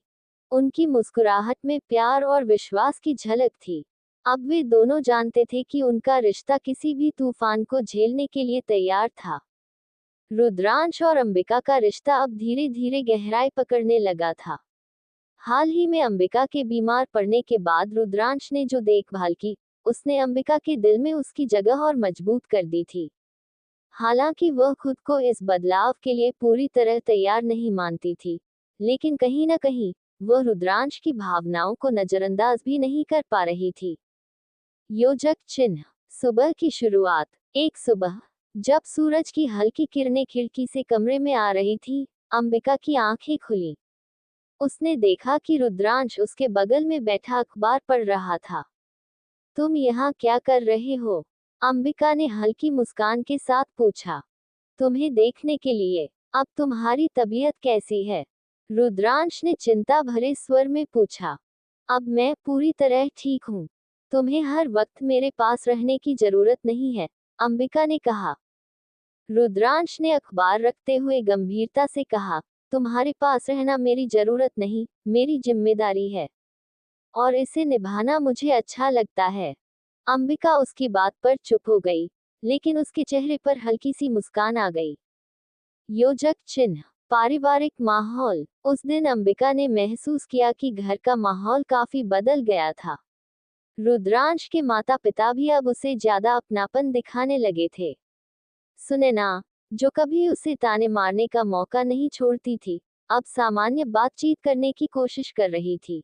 उनकी मुस्कुराहट में प्यार और विश्वास की झलक थी। अब वे दोनों जानते थे कि उनका रिश्ता किसी भी तूफान को झेलने के लिए तैयार था। रुद्रांश और अंबिका का रिश्ता अब धीरे धीरे गहराई पकड़ने लगा था। हाल ही में अंबिका के बीमार पड़ने के बाद रुद्रांश ने जो देखभाल की, उसने अंबिका के दिल में उसकी जगह और मजबूत कर दी थी। हालांकि वह खुद को इस बदलाव के लिए पूरी तरह तैयार नहीं मानती थी, लेकिन कहीं न कहीं वह रुद्रांश की भावनाओं को नजरअंदाज भी नहीं कर पा रही थी। योजक चिन्ह। सुबह की शुरुआत। एक सुबह जब सूरज की हल्की किरणें खिड़की से कमरे में आ रही थी, अंबिका की आंखें खुली। उसने देखा कि रुद्रांश उसके बगल में बैठा अखबार पढ़ रहा था। तुम यहाँ क्या कर रहे हो? अंबिका ने हल्की मुस्कान के साथ पूछा। तुम्हें देखने के लिए। अब तुम्हारी तबीयत कैसी है? रुद्रांश ने चिंता भरे स्वर में पूछा। अब मैं पूरी तरह ठीक हूँ। तुम्हें हर वक्त मेरे पास रहने की जरूरत नहीं है, अंबिका ने कहा। रुद्रांश ने अखबार रखते हुए गंभीरता से कहा, तुम्हारे पास रहना मेरी जरूरत नहीं, मेरी जिम्मेदारी है। और इसे निभाना मुझे अच्छा लगता है। अंबिका उसकी बात पर चुप हो गई, लेकिन उसके चेहरे पर हल्की सी मुस्कान आ गई। योजक चिन्ह। पारिवारिक माहौल। उस दिन अंबिका ने महसूस किया कि घर का माहौल काफी बदल गया था। रुद्रांश के माता पिता भी अब उसे ज्यादा अपनापन दिखाने लगे थे। सुनैना, जो कभी उसे ताने मारने का मौका नहीं छोड़ती थी, अब सामान्य बातचीत करने की कोशिश कर रही थी।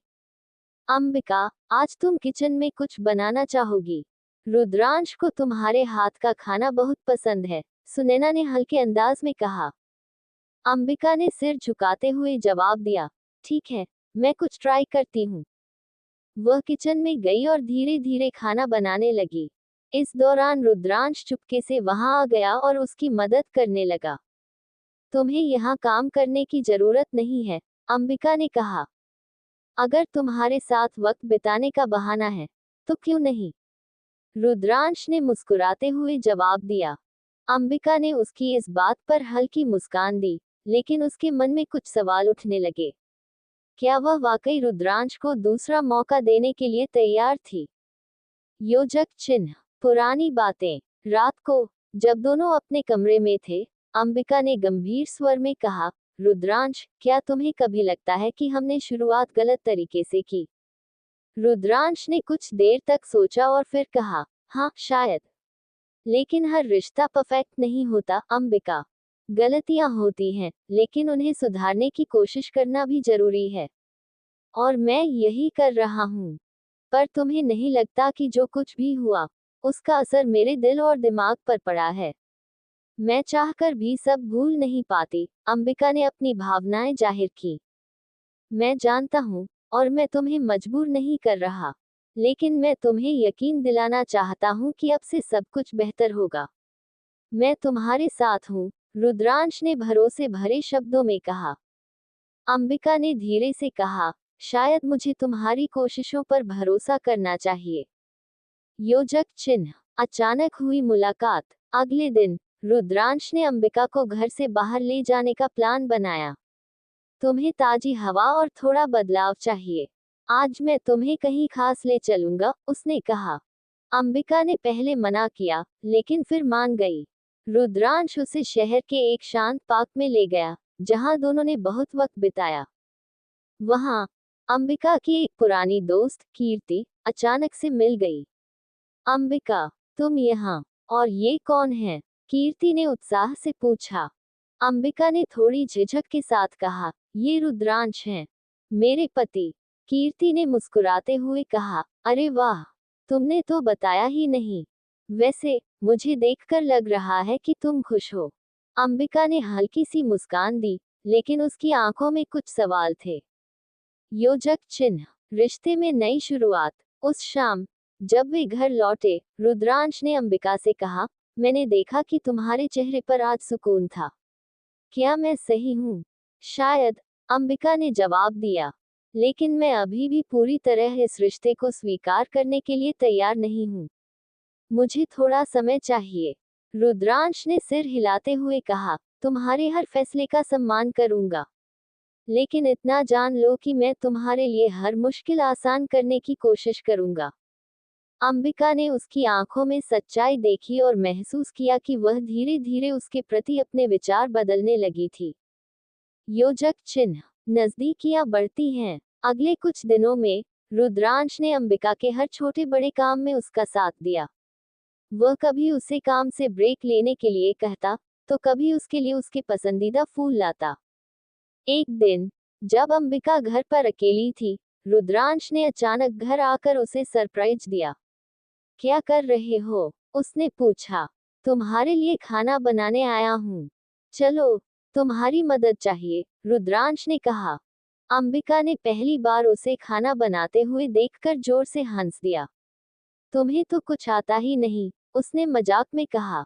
अंबिका, आज तुम किचन में कुछ बनाना चाहोगी? रुद्रांश को तुम्हारे हाथ का खाना बहुत पसंद है, सुनैना ने हल्के अंदाज में कहा। अंबिका ने सिर झुकाते हुए जवाब दिया, ठीक है, मैं कुछ ट्राई करती हूँ। वह किचन में गई और धीरे धीरे खाना बनाने लगी। इस दौरान रुद्रांश चुपके से वहां आ गया और उसकी मदद करने लगा। तुम्हें यहाँ काम करने की जरूरत नहीं है, अंबिका ने कहा। अगर तुम्हारे साथ वक्त बिताने का बहाना है, तो क्यों नहीं? रुद्रांश ने मुस्कुराते हुए जवाब दिया। अंबिका ने उसकी इस बात पर हल्की मुस्कान दी, लेकिन उसके मन में कुछ सवाल उठने लगे। क्या वह वाकई रुद्रांश को दूसरा मौका देने के लिए तैयार थी? योजक चिन्ह। पुरानी बातें। रात को, जब दोनों अपने कमरे में थे, अंबिका ने गंभीर स्वर में कहा, रुद्रांश, क्या तुम्हें कभी लगता है कि हमने शुरुआत गलत तरीके से की? रुद्रांश ने कुछ देर तक सोचा और फिर कहा, हाँ, शायद। लेकिन हर रिश्ता परफेक्ट नहीं होता, अंबिका। गलतियां होती हैं, लेकिन उन्हें सुधारने की कोशिश करना भी जरूरी है। और मैं यही कर रहा हूँ। पर तुम्हें नहीं लगता कि जो कुछ भी हुआ, उसका असर मेरे दिल और दिमाग पर पड़ा है? मैं चाहकर भी सब भूल नहीं पाती, अंबिका ने अपनी भावनाएं जाहिर की। मैं जानता हूँ, और मैं तुम्हें मजबूर नहीं कर रहा। लेकिन मैं तुम्हें यकीन दिलाना चाहता हूँ कि अब से सब कुछ बेहतर होगा। मैं तुम्हारे साथ हूँ, रुद्रांश ने भरोसे भरे शब्दों में कहा। अंबिका ने धीरे से कहा, शायद मुझे तुम्हारी कोशिशों पर भरोसा करना चाहिए। योजक चिन्ह। अचानक हुई मुलाकात। अगले दिन, रुद्रांश ने अंबिका को घर से बाहर ले जाने का प्लान बनाया। तुम्हें ताजी हवा और थोड़ा बदलाव चाहिए। आज मैं तुम्हें कहीं खास ले चलूंगा, उसने कहा। अंबिका ने पहले मना किया, लेकिन फिर मान गई। रुद्रांश उसे शहर के एक शांत पार्क में ले गया, जहां दोनों ने बहुत वक्त बिताया। वहां, अंबिका की एक पुरानी दोस्त, कीर्ति, अचानक से मिल गई। अंबिका, तुम यहाँ? और ये कौन है? कीर्ति ने उत्साह से पूछा। अंबिका ने थोड़ी झिझक के साथ कहा, ये रुद्रांश हैं, मेरे पति। कीर्ति ने मुस्कुराते हुए कहा, अरे वाह, तुमने तो बताया ही नहीं। वैसे, मुझे देखकर लग रहा है कि तुम खुश हो। अंबिका ने हल्की सी मुस्कान दी, लेकिन उसकी आंखों में कुछ सवाल थे। योजक चिन्ह। रिश्ते में नई शुरुआत। उस शाम, जब वे घर लौटे, रुद्रांश ने अंबिका से कहा, मैंने देखा कि तुम्हारे चेहरे पर आज सुकून था। क्या मैं सही हूँ? शायद, अंबिका ने जवाब दिया। लेकिन मैं अभी भी पूरी तरह इस रिश्ते को स्वीकार करने के लिए तैयार नहीं हूँ। मुझे थोड़ा समय चाहिए। रुद्रांश ने सिर हिलाते हुए कहा, तुम्हारे हर फैसले का सम्मान करूंगा। लेकिन इतना जान लो कि मैं तुम्हारे लिए हर मुश्किल आसान करने की कोशिश करूंगा। अंबिका ने उसकी आंखों में सच्चाई देखी और महसूस किया कि वह धीरे धीरे उसके प्रति अपने विचार बदलने लगी थी। योजक चिन्ह। नजदीकियां बढ़ती हैं। अगले कुछ दिनों में, रुद्रांश ने अंबिका के हर छोटे बड़े काम में उसका साथ दिया। वह कभी उसे काम से ब्रेक लेने के लिए कहता, तो कभी उसके लिए उसके पसंदीदा फूल लाता। एक दिन, जब अंबिका घर पर अकेली थी, रुद्रांश ने अचानक घर आकर उसे सरप्राइज दिया। क्या कर रहे हो? उसने पूछा। तुम्हारे लिए खाना बनाने आया हूँ। चलो, तुम्हारी मदद चाहिए, रुद्रांश ने कहा। अंबिका ने पहली बार उसे खाना बनाते हुए देखकर जोर से हंस दिया। तुम्हें तो कुछ आता ही नहीं, उसने मजाक में कहा।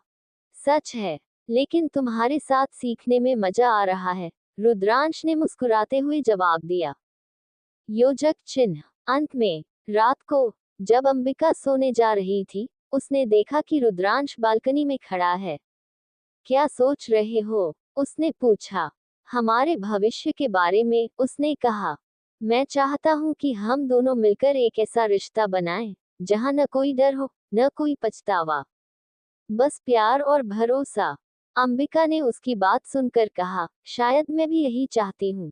सच है, लेकिन तुम्हारे साथ सीखने में मजा आ रहा है, रुद्रांश ने मुस्कुराते हुए जवाब दिया। योजक चिन्ह। अंत में, रात को, जब अंबिका सोने जा रही थी, उसने देखा कि रुद्रांश बालकनी में खड़ा है। क्या सोच रहे हो? उसने पूछा। हमारे भविष्य के बारे में, उसने कहा। मैं चाहता हूँ कि हम दोनों मिलकर एक ऐसा रिश्ता बनाएं, जहाँ न कोई डर हो, न कोई पछतावा। बस प्यार और भरोसा। अंबिका ने उसकी बात सुनकर कहा, शायद मैं भी यही चाहती हूँ।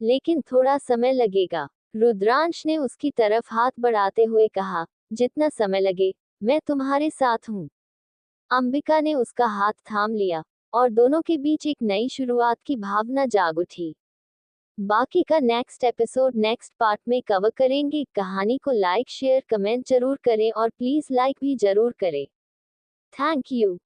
लेकिन थोड़ा समय लगेगा। रुद्रांश ने उसकी तरफ हाथ बढ़ाते हुए कहा, जितना समय लगे, मैं तुम्हारे साथ हूँ। अंबिका ने उसका हाथ थाम लिया और दोनों के बीच एक नई शुरुआत की भावना जाग उठी। बाकी का नेक्स्ट एपिसोड नेक्स्ट पार्ट में कवर करेंगे। कहानी को लाइक शेयर कमेंट जरूर करें और प्लीज लाइक भी जरूर करें। Thank you.